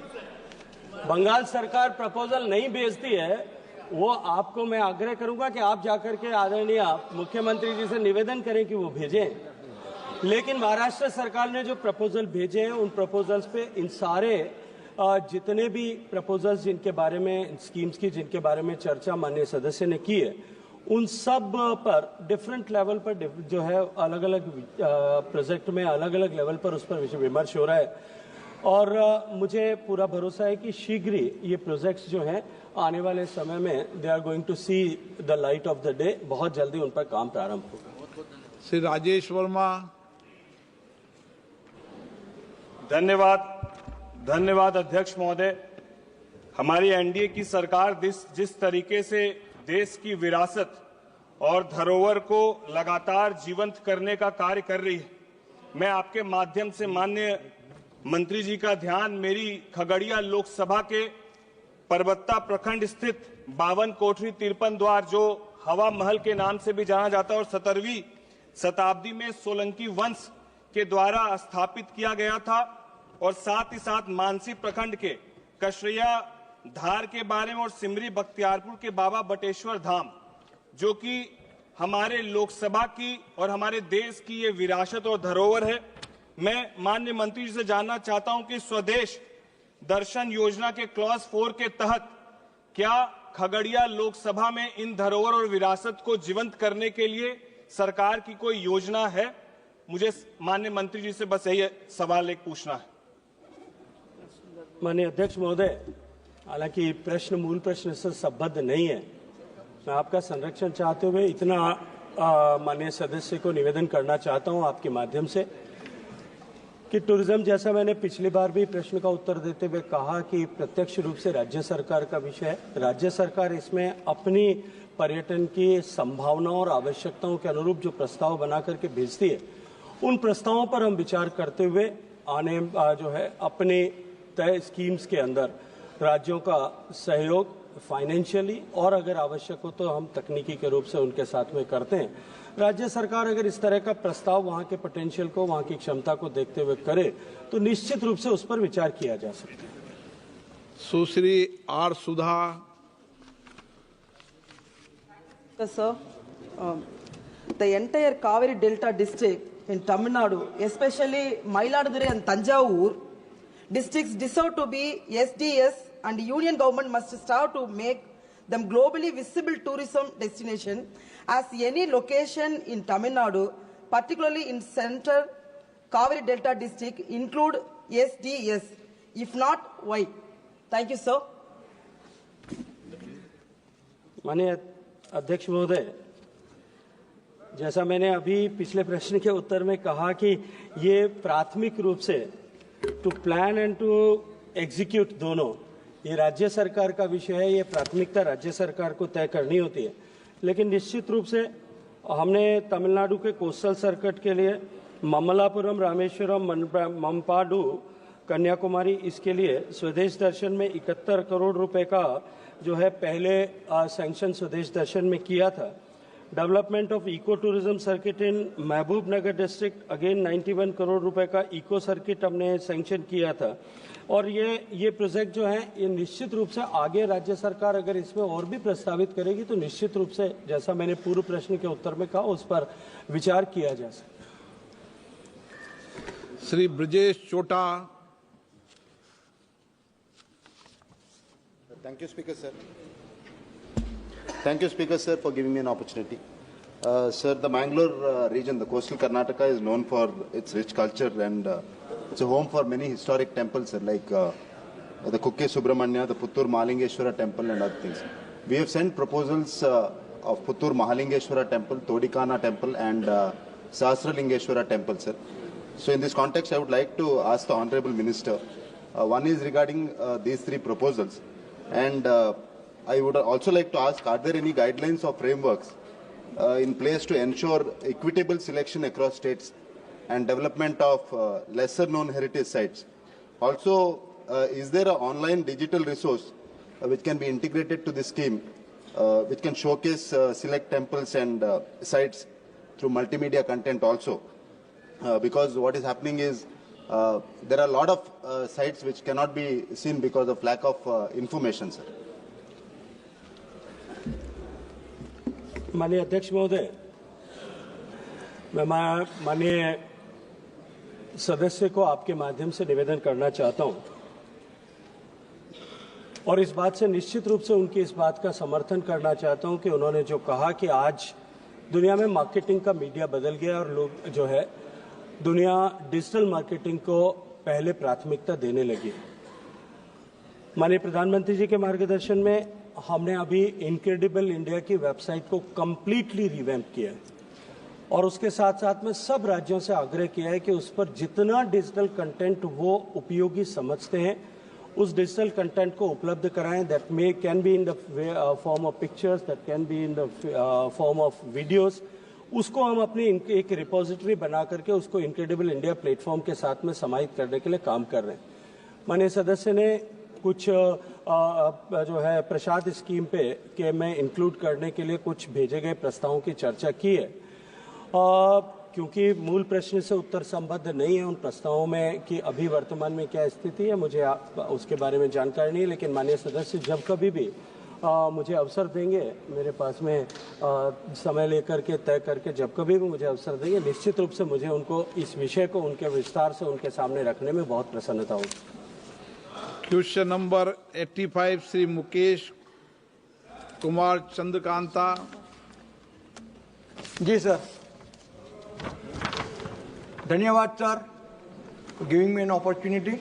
बंगाल सरकार प्रपोजल नहीं भेजती है, वो आपको मैं आग्रह करूंगा कि आप जाकर के आदरणीय मुख्यमंत्री जी से निवेदन करें कि वो भेजें। लेकिन महाराष्ट्र सरकार ने जो प्रपोजल भेजे हैं, उन प्रपोजल्स पे इन सारे जितने भी प्रपोजल्स जिनके बारे में, स्कीम्स की जिनके बारे में चर्चा माननीय सदस्य ने की है, उन सब पर डिफरेंट लेवल पर जो है अलग अलग प्रोजेक्ट में अलग अलग लेवल पर उस पर विमर्श हो रहा है। और मुझे पूरा भरोसा है कि शीघ्र ही ये प्रोजेक्ट्स जो हैं आने वाले समय में they are going to see the light of the day, बहुत जल्दी उन पर काम प्रारंभ होगा। श्री राजेश वर्मा। धन्यवाद अध्यक्ष महोदय। हमारी एनडीए की सरकार जिस तरीके से देश की विरासत और धरोहर को लगातार जीवंत करने का कार्य कर रही है, मैं आपके माध्यम से माननीय मंत्री जी का ध्यान मेरी खगड़िया लोकसभा के परबत्ता प्रखंड स्थित 52 कोठरी तिरपन द्वार, जो हवा महल के नाम से भी जाना जाता है और 17वीं शताब्दी में सोलंकी वंश के द्वारा स्थापित किया गया था, और साथ ही साथ मानसी प्रखंड के कशरिया धार के बारे में और सिमरी बख्तियारपुर के बाबा बटेश्वर धाम, जो कि हमारे लोकसभा की और हमारे देश की ये विरासत और धरोहर है। मैं माननीय मंत्री जी से जानना चाहता हूं कि स्वदेश दर्शन योजना के क्लॉज 4 के तहत क्या खगड़िया लोकसभा में इन धरोहर और विरासत को जीवंत करने के लिए सरकार की कोई योजना है? मुझे माननीय मंत्री जी से बस यही सवाल एक पूछना है। माननीय अध्यक्ष महोदय, हालांकि मूल प्रश्न से संबद्ध नहीं है, मैं आपका संरक्षण चाहते हुए इतना माननीय सदस्य को निवेदन करना चाहता हूं आपके माध्यम से कि टूरिज्म, जैसा मैंने पिछली बार भी प्रश्न का उत्तर देते हुए कहा कि प्रत्यक्ष रूप से राज्य सरकार का विषय है। राज्य सरकार इसमें अपनी पर्यटन की संभावनाओं और आवश्यकताओं के अनुरूप जो प्रस्ताव बना करके भेजती है, उन प्रस्तावों पर हम विचार करते हुए अपने तय स्कीम्स के अंदर राज्यों का सहयोग फाइनेंशियली और अगर आवश्यक हो तो हम तकनीकी के रूप से उनके साथ में करते हैं। राज्य सरकार अगर इस तरह का प्रस्ताव वहां के पोटेंशियल को, वहां की क्षमता को देखते हुए करे तो निश्चित रूप से उस पर विचार किया जा सकता है। Sushri R Sudha. Sir, the entire Kaveri Delta district in Tamil Nadu, especially Mayiladuthurai and Tanjavur districts, deserve to be SDS, and union government must start to make them globally visible tourism destination, as any location in Tamil Nadu, particularly in Central Kaveri Delta district, include SDS. If not, why? Thank you, sir. माननीय अध्यक्ष महोदय, जैसा मैंने अभी पिछले प्रश्न के उत्तर में कहा कि ये प्राथमिक रूप से to plan and to execute दोनों ये राज्य सरकार का विषय है। ये प्राथमिकता राज्य सरकार को तय करनी होती है, लेकिन निश्चित रूप से हमने तमिलनाडु के कोस्टल सर्किट के लिए ममलापुरम, रामेश्वरम, मंपाडू, कन्याकुमारी, इसके लिए स्वदेश दर्शन में 71 करोड़ रुपए का जो है पहले सैंक्शन स्वदेश दर्शन में किया था। Development of eco tourism circuit in Mahbubnagar district, again 91 crore रुपए का इको सर्किट हमने सैंक्शन किया था। और ये प्रोजेक्ट जो है ये निश्चित रूप से आगे राज्य सरकार अगर इसमें और भी प्रस्तावित करेगी तो निश्चित रूप से, जैसा मैंने पूर्व प्रश्न के उत्तर में कहा, उस पर विचार किया जा सकता है। श्री ब्रजेश चोटा। Thank you, Speaker, sir. Thank you, Speaker, sir, for giving me an opportunity. Sir, the Mangalore region, the coastal Karnataka, is known for its rich culture, and it's a home for many historic temples, sir, like the Kukke Subramanya, the Puttur Mahalingeshwara temple, and other things. We have sent proposals of Puttur Mahalingeshwara temple, Todikana temple, and Sahasralingeshwara temple, sir. So in this context, I would like to ask the Honorable Minister. One is regarding these three proposals. And I would also like to ask, are there any guidelines or frameworks in place to ensure equitable selection across states and development of lesser known heritage sites? Also, is there an online digital resource which can be integrated to this scheme, which can showcase select temples and sites through multimedia content also? Because what is happening is there are a lot of sites which cannot be seen because of lack of information, sir. माननीय अध्यक्ष महोदय, मैं माननीय सदस्य को आपके माध्यम से निवेदन करना चाहता हूं और इस बात से निश्चित रूप से उनकी इस बात का समर्थन करना चाहता हूं कि उन्होंने जो कहा कि आज दुनिया में मार्केटिंग का मीडिया बदल गया और लोग जो है दुनिया डिजिटल मार्केटिंग को पहले प्राथमिकता देने लगी। माननीय प्रधानमंत्री जी के मार्गदर्शन में हमने अभी इनक्रेडिबल इंडिया की वेबसाइट को कंप्लीटली रिवैम्प किया और उसके साथ साथ में सब राज्यों से आग्रह किया है कि उस पर जितना डिजिटल कंटेंट वो उपयोगी समझते हैं उस डिजिटल कंटेंट को उपलब्ध कराएं। That may can be in the form of pictures, that can be in the form of videos. उसको हम अपनी एक रिपोजिटरी बना करके उसको इनक्रेडिबल इंडिया प्लेटफॉर्म के साथ में समाहित करने के लिए काम कर रहे हैं। माननीय सदस्य ने कुछ जो है प्रसाद स्कीम पे के में इंक्लूड करने के लिए कुछ भेजे गए प्रस्तावों की चर्चा की है। क्योंकि मूल प्रश्न से उत्तर संबद्ध नहीं है उन प्रस्तावों में कि अभी वर्तमान में क्या स्थिति है, मुझे उसके बारे में जानकारी नहीं है, लेकिन माननीय सदस्य जब कभी भी मुझे अवसर देंगे, मेरे पास में समय लेकर के तय करके जब कभी भी मुझे अवसर देंगे, निश्चित रूप से मुझे उनको इस विषय को उनके विस्तार से उनके सामने रखने में बहुत प्रसन्नता होगी। Question number 85 Shri Mukesh Kumar Chandrakanta. जी सर, धन्यवाद sir for giving me an opportunity.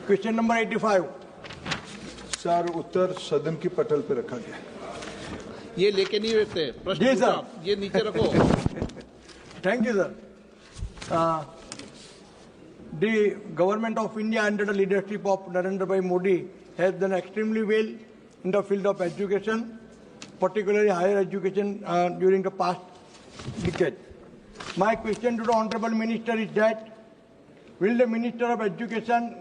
Question number 85 sir, उत्तर सदन की पटल पे रखा गया। ये लेके नहीं रहते प्रश्न, जी सर, ये नीचे रखो। Thank you sir. the government of India under the leadership of Narendra Bhai Modi has done extremely well in the field of education, particularly higher education during the past decade. My question to the Honorable Minister is that, will the Minister of Education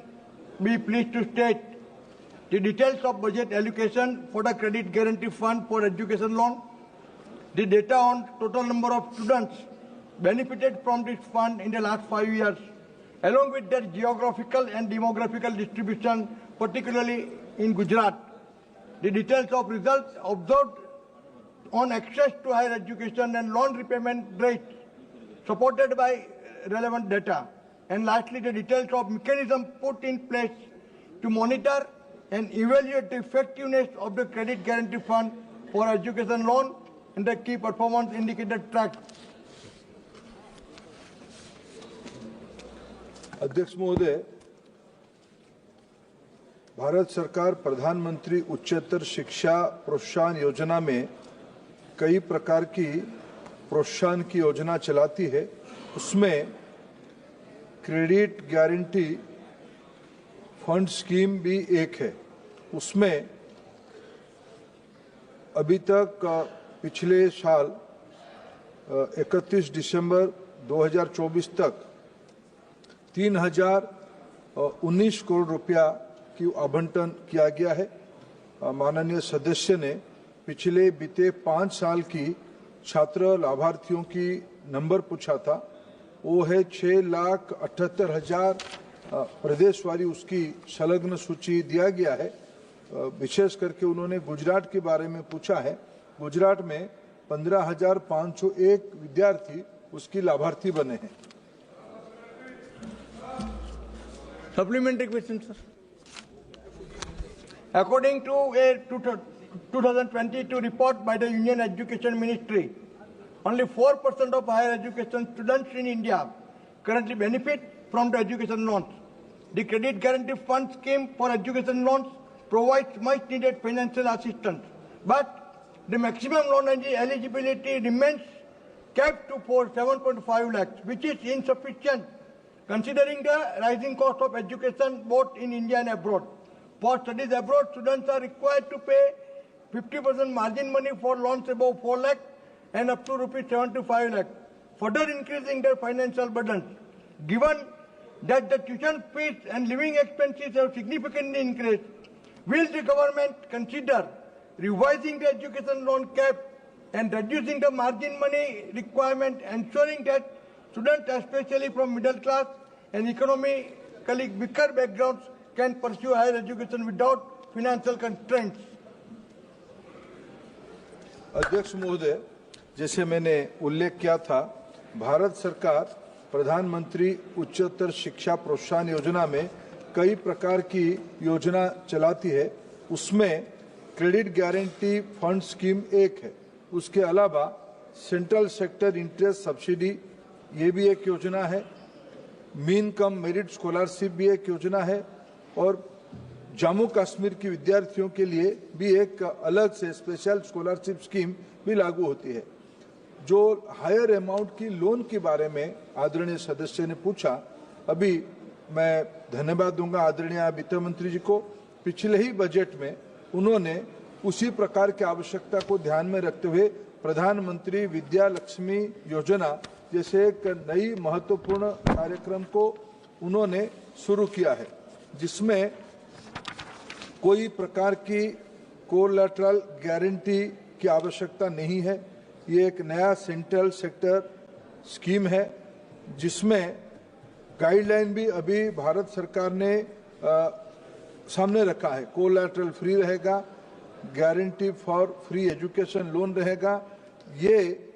be pleased to state the details of budget allocation for the Credit Guarantee Fund for Education Loan, the data on total number of students benefited from this fund in the last 5 years, along with their geographical and demographical distribution, particularly in Gujarat, the details of results observed on access to higher education and loan repayment rates supported by relevant data, and lastly the details of mechanism put in place to monitor and evaluate the effectiveness of the Credit Guarantee Fund for Education Loan and the key performance indicator track. अध्यक्ष महोदय, भारत सरकार प्रधानमंत्री उच्चतर शिक्षा प्रोत्साहन योजना में कई प्रकार की प्रोत्साहन की योजना चलाती है। उसमें क्रेडिट गारंटी फंड स्कीम भी एक है। उसमें अभी तक पिछले साल 31 दिसंबर 2024 तक 3019 करोड़ रुपया की आवंटन किया गया है। माननीय सदस्य ने पिछले बीते 5 साल की छात्र लाभार्थियों की नंबर पूछा था, वो है 6,78,000 प्रदेशवारी उसकी संलग्न सूची दिया गया है। विशेष करके उन्होंने गुजरात के बारे में पूछा है। गुजरात में 15,501 विद्यार्थी उसकी लाभार्थी बने हैं। Supplementary question, sir. According to a 2022 report by the Union Education Ministry, only 4% of higher education students in India currently benefit from the education loans. The Credit Guarantee Fund scheme for education loans provides much needed financial assistance, but the maximum loan eligibility remains capped to 7.5 lakhs, which is insufficient considering the rising cost of education both in India and abroad. For studies abroad, students are required to pay 50% margin money for loans above 4 lakh and up to rupees 75 lakh, further increasing their financial burdens. Given that the tuition fees and living expenses have significantly increased, will the government consider revising the education loan cap and reducing the margin money requirement, ensuring that students, especially from middle class and economically weaker backgrounds, can pursue higher education without financial constraints? अध्यक्ष महोदय, जैसे मैंने उल्लेख किया था, भारत सरकार प्रधानमंत्री उच्चतर शिक्षा प्रोत्साहन योजना में कई प्रकार की योजना चलाती है। उसमें क्रेडिट गारंटी फंड स्कीम एक है। उसके अलावा सेंट्रल सेक्टर इंटरेस्ट सब्सिडी ये भी एक योजना है। मीन कम मेरिट स्कॉलरशिप भी एक योजना है और जम्मू कश्मीर के विद्यार्थियों के लिए भी एक अलग से स्पेशल स्कॉलरशिप स्कीम भी लागू होती है। जो हायर अमाउंट की लोन के बारे में आदरणीय सदस्य ने पूछा, अभी मैं धन्यवाद दूंगा आदरणीय वित्त मंत्री जी को। पिछले ही बजट में उन्होंने उसी प्रकार की आवश्यकता को ध्यान में रखते हुए प्रधानमंत्री विद्या लक्ष्मी योजना जैसे एक नई महत्वपूर्ण कार्यक्रम को उन्होंने शुरू किया है, जिसमें कोई प्रकार की कोलैटरल गारंटी की आवश्यकता नहीं है। ये एक नया सेंट्रल सेक्टर स्कीम है, जिसमें गाइडलाइन भी अभी भारत सरकार ने सामने रखा है। कोलैटरल फ्री रहेगा, guarantee for free education loan रहेगा। ये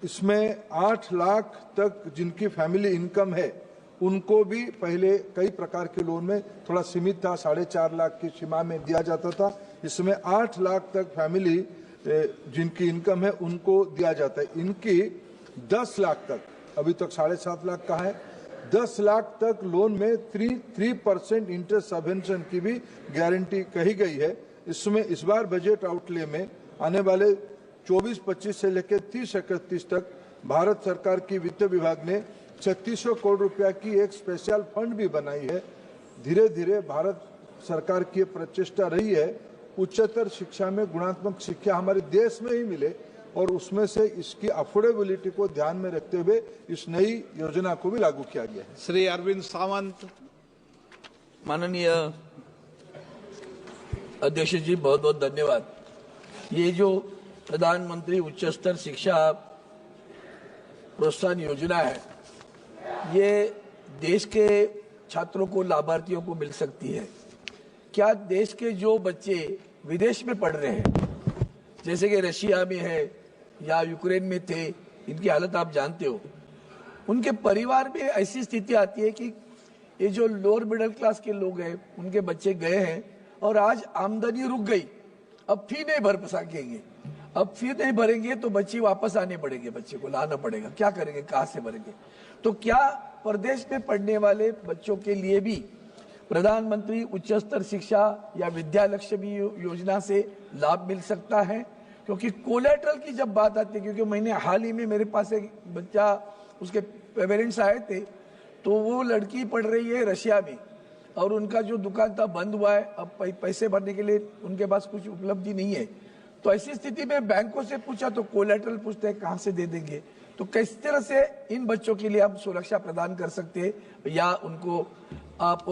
इसमें 8 लाख तक जिनकी फैमिली इनकम है उनको भी पहले कई प्रकार के लोन में थोड़ा सीमित था, 4.5 लाख की सीमा में दिया जाता था। इसमें 8 लाख तक फैमिली जिनकी इनकम है उनको दिया जाता है। इनकी 10 लाख तक, अभी तक 7.5 लाख का है, 10 लाख तक लोन में 3% इंटरेस्ट सबवेंशन की भी गारंटी कही गई है। इसमें इस बार बजट आउटले में आने वाले 24-25 से लेकर 30-31 तक भारत सरकार की वित्त विभाग ने 3600 करोड़ रुपया की एक स्पेशल फंड भी बनाई है। धीरे धीरे भारत सरकार की प्रचेष्टा रही है उच्चतर शिक्षा में गुणात्मक शिक्षा हमारे देश में ही मिले और उसमें से इसकी अफोर्डेबिलिटी को ध्यान में रखते हुए इस नई योजना को भी लागू किया गया है। श्री अरविंद सावंत। माननीय अध्यक्ष जी, बहुत बहुत धन्यवाद। ये जो प्रधानमंत्री उच्च स्तर शिक्षा प्रोत्साहन योजना है, ये देश के छात्रों को, लाभार्थियों को मिल सकती है। क्या देश के जो बच्चे विदेश में पढ़ रहे हैं, जैसे कि रशिया में है या यूक्रेन में थे, इनकी हालत आप जानते हो, उनके परिवार में ऐसी स्थिति आती है कि ये जो लोअर मिडिल क्लास के लोग हैं, उनके बच्चे गए हैं और आज आमदनी रुक गई, अब फी नहीं भर सकेंगे। अब फी नहीं भरेंगे तो बच्चे वापस आने पड़ेंगे, बच्चे को लाना पड़ेगा, क्या करेंगे, कहाँ से भरेंगे? तो क्या प्रदेश में पढ़ने वाले बच्चों के लिए भी प्रधानमंत्री उच्च स्तर शिक्षा या विद्यालक्ष्मी योजना से लाभ मिल सकता है? क्योंकि कोलेटरल की जब बात आती है, क्योंकि मैंने हाल ही में मेरे पास एक बच्चा, उसके पेरेंट्स आए थे, तो वो लड़की पढ़ रही है रशिया में और उनका जो दुकान था बंद हुआ है, अब पैसे भरने के लिए उनके पास कुछ उपलब्धि नहीं है। तो ऐसी स्थिति में बैंकों से पूछा तो कोलेटरल पूछते हैं कहाँ से दे देंगे। तो किस तरह से इन बच्चों के लिए आप सुरक्षा प्रदान कर सकते हैं या उनको आप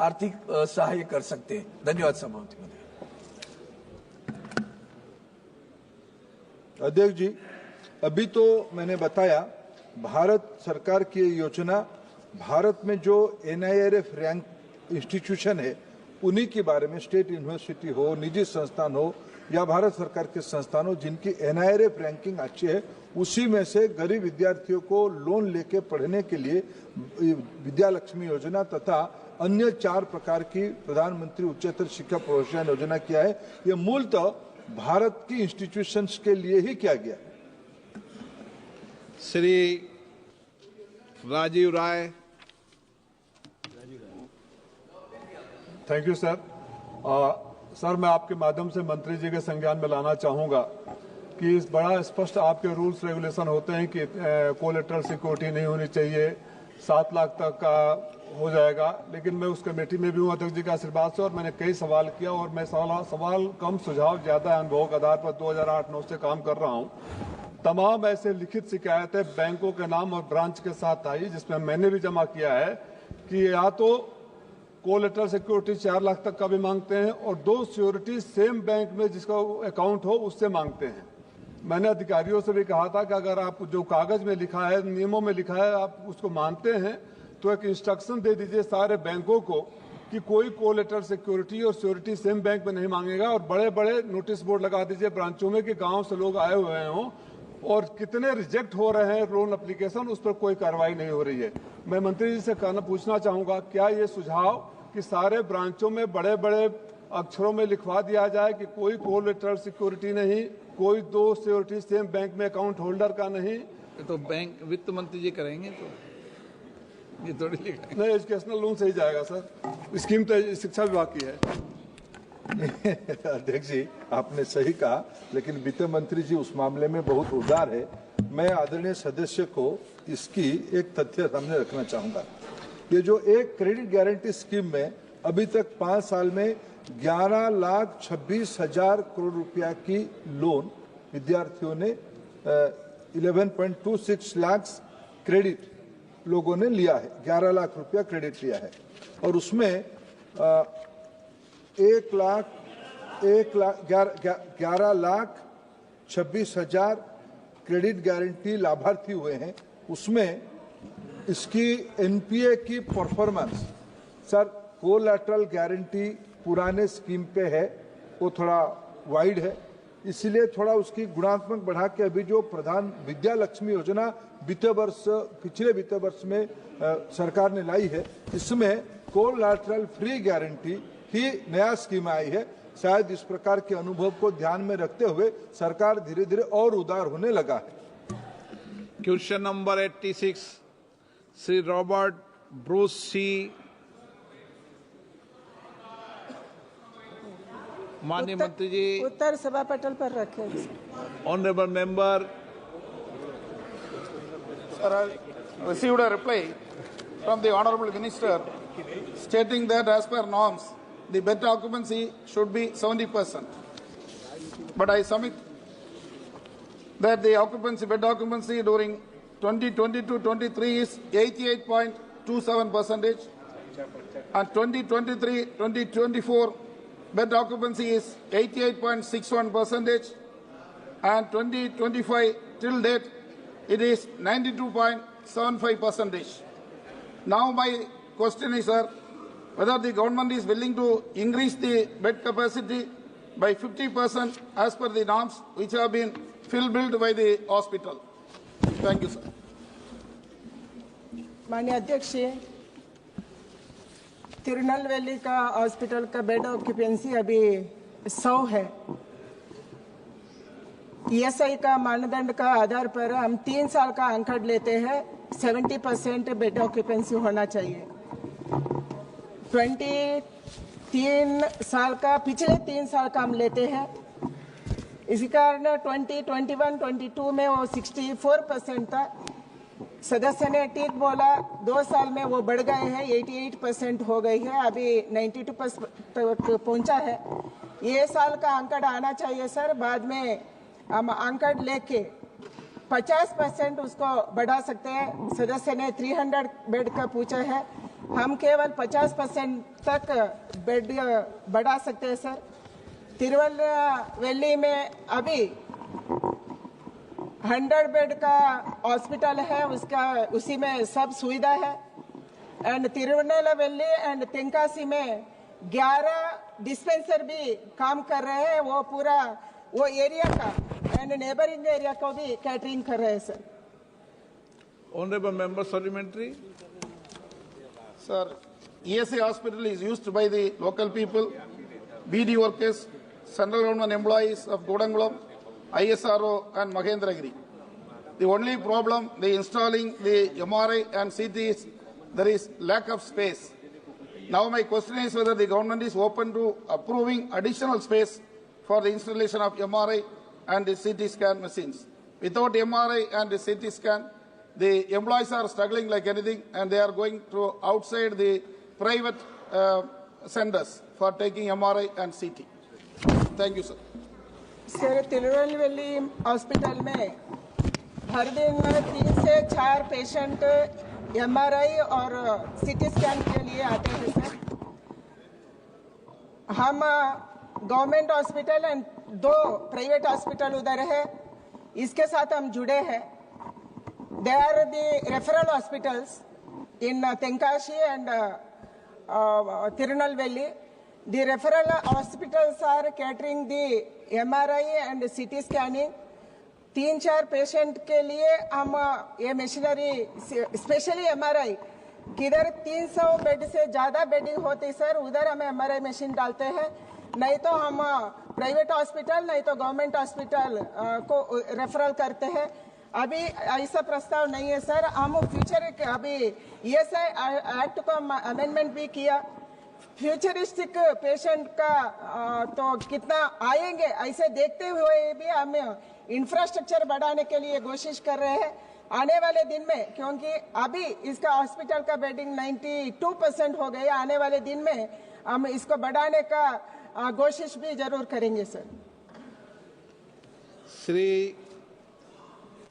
आर्थिक सहाय कर सकते हैं? धन्यवाद सभापति महोदय। अध्यक्ष जी, अभी तो मैंने बताया भारत सरकार की ये योजना भारत में जो NIRF रैंक इंस्टीट्यूशन है उन्हीं के बारे में, स्टेट यूनिवर्सिटी हो, निजी संस्थान हो या भारत सरकार के संस्थान हो जिनकी NIRF रैंकिंग अच्छी है, उसी में से गरीब विद्यार्थियों को लोन लेके पढ़ने के लिए विद्यालक्ष्मी योजना तथा अन्य 4 प्रकार की प्रधानमंत्री उच्चतर शिक्षा प्रोत्साहन योजना किया है। ये मूलतः भारत की इंस्टीट्यूशंस के लिए ही किया गया। Shri Rajiv Rai. Thank you sir. Sir, मैं आपके माध्यम से मंत्री जी के संज्ञान में लाना चाहूंगा कि इस बड़ा स्पष्ट आपके रूल्स रेगुलेशन होते हैं कि कोलेटरल सिक्योरिटी नहीं होनी चाहिए, 7 लाख तक का हो जाएगा। लेकिन मैं उस कमेटी में भी हूँ अध्यक्ष जी का आशीर्वाद से और मैंने कई सवाल किया और मैं सवाल कम, सुझाव ज्यादा, अनुभव के आधार पर 2008-9 से काम कर रहा हूँ। तमाम ऐसे लिखित शिकायतें बैंकों के नाम और ब्रांच के साथ आई, जिसमें मैंने भी जमा किया है कि या तो कोलेटरल सिक्योरिटी 4 लाख तक का भी मांगते हैं और 2 सिक्योरिटी सेम बैंक में जिसका अकाउंट हो उससे मांगते हैं। मैंने अधिकारियों से भी कहा था कि अगर आप जो कागज में लिखा है, नियमों में लिखा है, आप उसको मानते हैं तो एक इंस्ट्रक्शन दे दीजिए सारे बैंकों को कि कोई कोलेटरल सिक्योरिटी और सिक्योरिटी सेम बैंक में नहीं मांगेगा और बड़े बड़े नोटिस बोर्ड लगा दीजिए ब्रांचों में कि गांव से लोग आए हुए हों और कितने रिजेक्ट हो रहे हैं लोन एप्लीकेशन, उस पर कोई कार्रवाई नहीं हो रही है। मैं मंत्री जी से पूछना चाहूंगा, क्या ये सुझाव कि सारे ब्रांचों में बड़े बड़े अक्षरों में लिखवा दिया जाए कि कोई कोलेटरल सिक्योरिटी नहीं, कोई 2 सिक्योरिटी सेम बैंक में अकाउंट होल्डर का नहीं? तो बैंक वित्त मंत्री जी करेंगे, तो ये थोड़ी लिखा नहीं, एजुकेशनल लोन से ही जाएगा सर, स्कीम तो शिक्षा विभाग की है। अध्यक्ष जी, आपने सही कहा, लेकिन वित्त मंत्री जी उस मामले में बहुत उदार है। मैं आदरणीय सदस्य को इसकी एक तथ्य सामने रखना चाहूंगा। ये जो एक क्रेडिट गारंटी स्कीम में अभी तक 5 साल में 11,26,000 करोड़ रुपया की लोन विद्यार्थियों ने 11.26 लाख क्रेडिट लोगों ने लिया है, 11 लाख रुपया क्रेडिट लिया है और उसमें 11,26,000 क्रेडिट गारंटी लाभार्थी हुए हैं। उसमें इसकी NPA की परफॉर्मेंस, सर कोलैटरल गारंटी पुराने स्कीम पे है, वो थोड़ा वाइड है, इसलिए थोड़ा उसकी गुणात्मक बढ़ा के अभी जो प्रधान विद्यालक्ष्मी योजना पिछले वित्त वर्ष में सरकार ने लाई है, इसमें कोलैटरल फ्री गारंटी ही नया स्कीम आई है। शायद इस प्रकार के अनुभव को ध्यान में रखते हुए सरकार धीरे धीरे और उदार होने लगा है। Question number 86 Shri Robert Bruce C. माननीय मंत्री जी, उत्तर सभा पटल पर रखें। Honourable member. received a reply from the Honorable Minister stating that as per norms, the bed occupancy should be 70%. But I submit that the bed occupancy during 2022-23 is 88.27%, and 2023-2024 bed occupancy is 88.61%, and 2025 till date it is 92.75%. Now my question is, sir, whether the government is willing to increase the bed capacity by 50% as per the norms which have been built by the hospital. Thank you, sir. माननीय अध्यक्ष, तिरुनेलवेली का hospital का bed occupancy अभी 100 है। ESI का मानदंड का आधार पर हम 3 साल का अंकड़ लेते हैं, 70% बेड ऑक्यूपेंसी होना चाहिए। 23 साल का, पिछले 3 साल का हम लेते हैं। इसी कारण 2021-22 में वो 64% था। सदस्य ने ठीक बोला, 2 साल में वो बढ़ गए हैं, 88% हो गई है, अभी 92% तक पहुंचा है। ये साल का अंकड़ आना चाहिए सर, बाद में हम अंकड़ लेके 50% उसको बढ़ा सकते हैं। सदस्य ने 300 बेड का पूछा है, हम केवल 50% तक बेड बढ़ा सकते हैं सर। तिरुनेलवेली में अभी 100 बेड का हॉस्पिटल है, उसी में सब सुविधा है। एंड तिरुनेलवेली एंड तेंकासी में 11 डिस्पेंसर भी काम कर रहे हैं, वो पूरा वो एरिया का एंड नेबरिंग एरिया को भी कैटरिंग कर रहे हैं sir. Honorable member supplementary. Sir, ESI hospital is used by the local people, BD workers, central government employees of Godangulam, ISRO and Mahendragiri. The only problem, the installing the MRI and CT is there is lack of space. Now my question is whether the government is open to approving additional space for the installation of MRI and the CT scan machines. Without MRI and the CT scan, the employees are struggling like anything, and they are going to outside the private centers for taking MRI and CT. Thank you, sir. Sir, Tirunelveli hospital में हर दिन 3 से 4 patient MRI और CT scan के लिए आते हैं sir. हम government hospital and 2 private hospital उधर है, इसके साथ हम जुड़े हैं। They are the referral hospitals in Tenkasi and Tirunelveli. The referral hospitals are catering the MRI and CT scanning. 3-4 patient के लिए हम ये मशीनरी, स्पेशली MRI, किधर 300 बेड से ज़्यादा बेडिंग होती सर, उधर हम MRI मशीन डालते हैं। नहीं तो हम प्राइवेट हॉस्पिटल, नहीं तो गवर्नमेंट हॉस्पिटल को रेफरल करते हैं। अभी ऐसा प्रस्ताव नहीं है सर। हम फ्यूचर अभी ESI एक्ट को अमेंडमेंट भी किया, फ्यूचरिस्टिक पेशेंट का तो कितना आएंगे ऐसे देखते हुए भी हम इंफ्रास्ट्रक्चर बढ़ाने के लिए कोशिश कर रहे हैं आने वाले दिन में, क्योंकि अभी इसका हॉस्पिटल का बेडिंग 92% हो गया। आने वाले दिन में हम इसको बढ़ाने का कोशिश भी जरूर करेंगे सर। श्री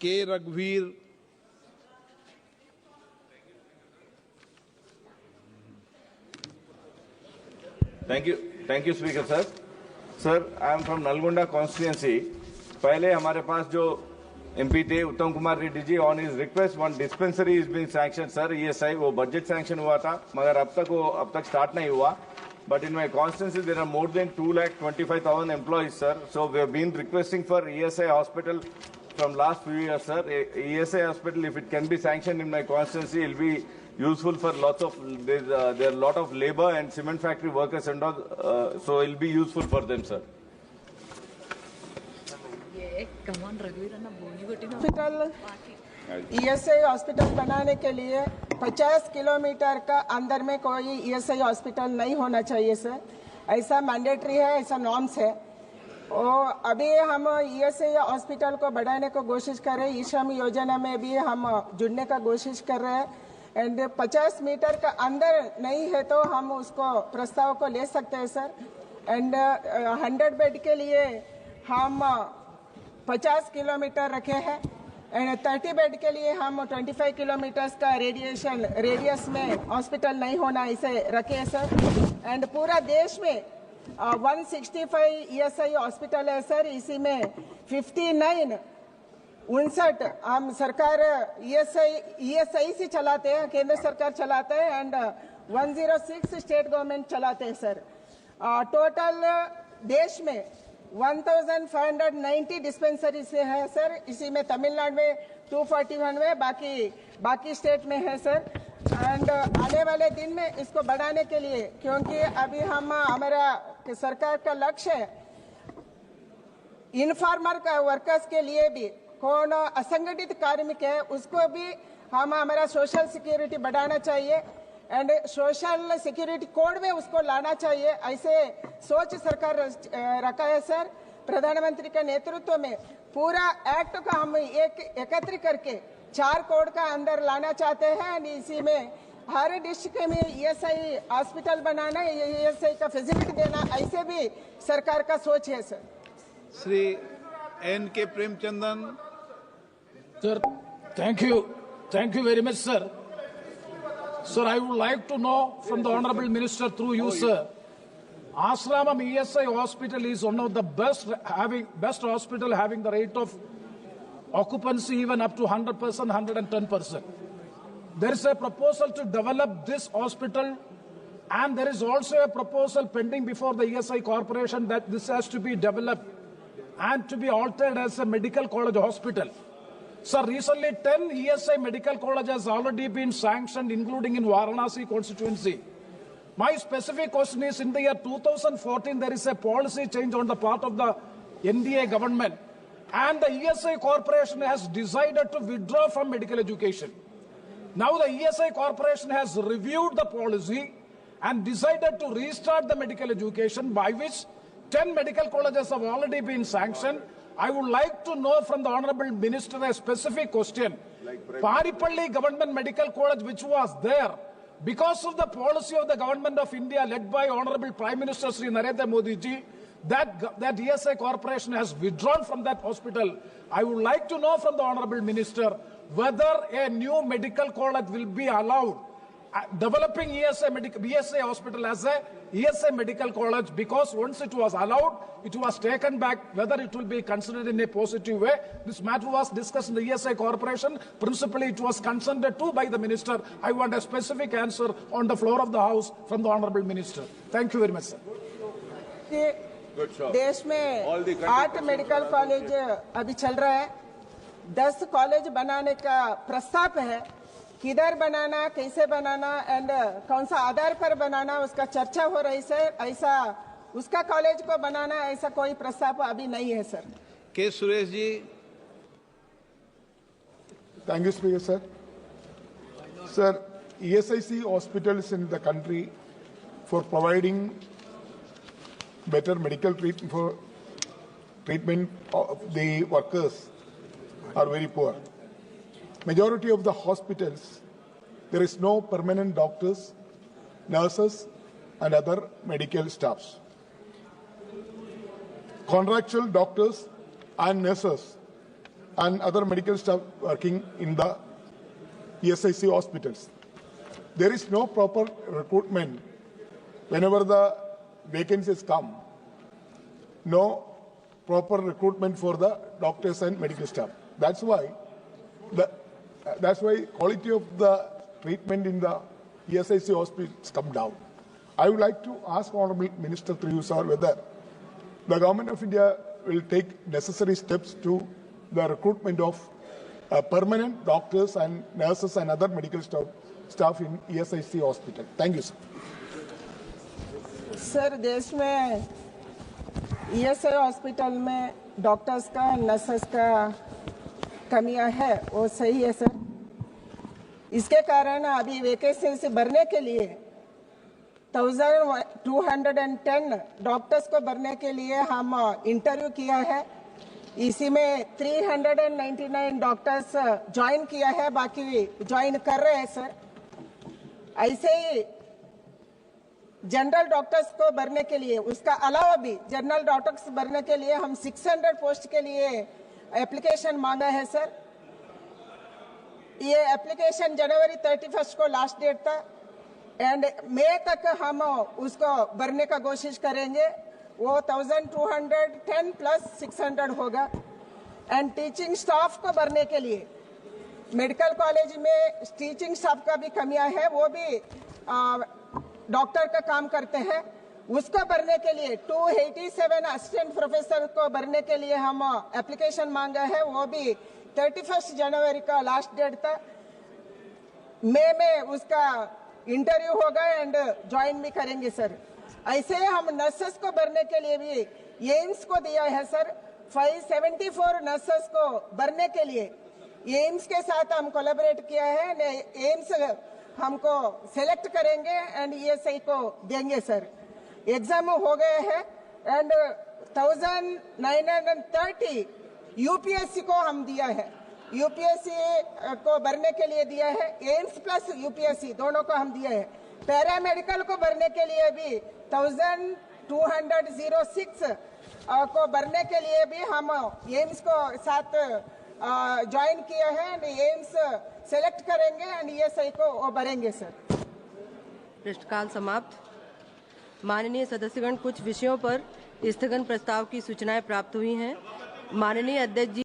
के रघुवीर। Thank you speaker sir. Sir, I am from Nalgonda constituency. पहले हमारे पास जो MP थे Uttam Kumar Reddy ji, on his request 1 dispensary is being sanction sir. ESI वो बजट सैंक्शन हुआ था, मगर अब तक स्टार्ट नहीं हुआ। But in my constituency, there are more than 2,25,000 employees, sir. So we have been requesting for ESI hospital from last few years, sir. ESI hospital, if it can be sanctioned in my constituency, it will be useful for lots of, there are a lot of labor and cement factory workers and all, so it will be useful for them, sir. Hospital ESI hospital बनाने के लिए 50 kilometre का अंदर में कोई ESI hospital नहीं होना चाहिए सर। ऐसा मैंडेटरी है, ऐसा नॉर्म्स है। और अभी हम ईएसआई हॉस्पिटल को बढ़ाने को कोशिश कर रहे हैं। ईश्रम योजना में भी हम जुड़ने का कोशिश कर रहे हैं। एंड 50 मीटर का अंदर नहीं है तो हम उसको प्रस्ताव को ले सकते हैं सर। एंड 100 बेड के लिए हम 50 किलोमीटर रखे हैं एंड 30 बेड के लिए हम 25 किलोमीटर्स का रेडियस में हॉस्पिटल नहीं होना इसे रखे हैं सर। एंड पूरा देश में 165 ईएसआई हॉस्पिटल है सर। इसी में 59 हम सरकार ईएसआई से चलाते हैं, केंद्र सरकार चलाते हैं एंड 106 स्टेट गवर्नमेंट चलाते हैं सर। टोटल देश में 1590 डिस्पेंसरी से है सर। इसी में तमिलनाडु में 241 में, बाकी स्टेट में है सर। एंड आने वाले दिन में इसको बढ़ाने के लिए, क्योंकि अभी हमारा सरकार का लक्ष्य है इनफॉर्मल का वर्कर्स के लिए भी, कौन असंगठित कार्मिक है उसको भी हमारा सोशल सिक्योरिटी बढ़ाना चाहिए एंड सोशल सिक्योरिटी कोड में उसको लाना चाहिए। ऐसे सोच सरकार रखा है सर। प्रधानमंत्री के नेतृत्व में पूरा एक्ट का हम एकत्रित करके 4 कोड का अंदर लाना चाहते हैं। इसी में हर डिस्ट्रिक्ट में ईएसआई हॉस्पिटल बनाना, ईएसआई का फैसिलिटी देना, ऐसे भी सरकार का सोच है sir. Shri N.K. Premachandran. Sir, thank you very much, sir. Sir, I would like to know from the Honorable Minister through you, sir. Ashramam ESI Hospital is one of the best hospital having the rate of occupancy even up to 100%, 110%. There is a proposal to develop this hospital, and there is also a proposal pending before the ESI Corporation that this has to be developed and to be altered as a medical college hospital. Sir, recently 10 ESI medical colleges has already been sanctioned, including in Varanasi constituency. My specific question is, in the year 2014, there is a policy change on the part of the NDA government, and the ESI Corporation has decided to withdraw from medical education. Now the ESI Corporation has reviewed the policy and decided to restart the medical education, by which 10 medical colleges have already been sanctioned. I would like to know from the Honorable Minister a specific question. Paripalli Government Medical College, which was there, because of the policy of the Government of India led by Honorable Prime Minister Sri Narendra Modi ji, that ESI Corporation has withdrawn from that hospital. I would like to know from the Honorable Minister whether a new medical college will be allowed, developing ESI hospital as a ESI medical college, because once it was allowed, it was taken back. Whether it will be considered in a positive way, this matter was discussed in the ESI Corporation. Principally, it was consented to by the Minister. I want a specific answer on the floor of the House from the Honorable Minister. Thank you very much, sir. देश में 8 medical college अभी चल रहा है। 10 college बनाने का प्रस्ताव है। किधर बनाना, कैसे बनाना एंड कौन सा आधार पर बनाना, उसका चर्चा हो रही है। ऐसा उसका कॉलेज को बनाना, ऐसा कोई प्रस्ताव अभी नहीं है सर। के Suresh ji. Thank you, Speaker, sir. Sir, ESIC hospitals in the country for providing better medical treatment of the workers are very poor. Majority of the hospitals, there is no permanent doctors, nurses, and other medical staffs. Contractual doctors and nurses and other medical staff working in the ESIC hospitals. There is no proper recruitment whenever the vacancies come. No proper recruitment for the doctors and medical staff. That's why quality of the treatment in the ESIC hospitals come down. I would like to ask Honorable Minister through you, sir, whether the Government of India will take necessary steps to the recruitment of permanent doctors and nurses and other medical staff in ESIC hospital. Thank you, sir. Sir, देश में ESI hospital में doctors का, nurses का कमियां है, वो सही है सर। इसके कारण अभी वैकेंसी भरने के लिए 1210 डॉक्टर्स को भरने के लिए हम इंटरव्यू किया है। इसी में 399 डॉक्टर्स ज्वाइन किया है, बाकी ज्वाइन कर रहे हैं सर। ऐसे ही जनरल डॉक्टर्स को भरने के लिए, उसका अलावा भी जनरल डॉक्टर्स भरने के लिए हम 600 पोस्ट के लिए एप्लीकेशन मांगा है सर। ये एप्लीकेशन जनवरी 31 को लास्ट डेट था एंड मई तक हम उसको भरने का कोशिश करेंगे। वो 1210 प्लस 600 होगा। एंड टीचिंग स्टाफ को भरने के लिए मेडिकल कॉलेज में टीचिंग स्टाफ का भी कमियां है, वो भी डॉक्टर का काम करते हैं। उसको भरने के लिए 287 असिस्टेंट प्रोफेसर को भरने के लिए हम एप्लीकेशन मांगा है। वो भी 31 जनवरी का लास्ट डेट था। मई में उसका इंटरव्यू होगा एंड ज्वाइन भी करेंगे सर। ऐसे हम नर्सेस को भरने के लिए भी एम्स को दिया है सर। 574 नर्सेस को भरने के लिए एम्स के साथ हम कोलैबोरेट किया है। एम्स हमको सेलेक्ट करेंगे एंड ESI को देंगे सर। एग्जाम हो गए हैं एंड 1930 UPSC को हम दिया है। UPSC को भरने के लिए दिया है, एम्स प्लस UPSC दोनों को हम दिया है। पैरामेडिकल को भरने के लिए भी 1206 को भरने के लिए भी हम एम्स को साथ ज्वाइन किया है एंड एम्स सेलेक्ट करेंगे एंड ESI को वो भरेंगे सर। प्रश्नकाल समाप्त। माननीय सदस्यगण, कुछ विषयों पर स्थगन प्रस्ताव की सूचनाएं प्राप्त हुई हैं। माननीय अध्यक्ष जी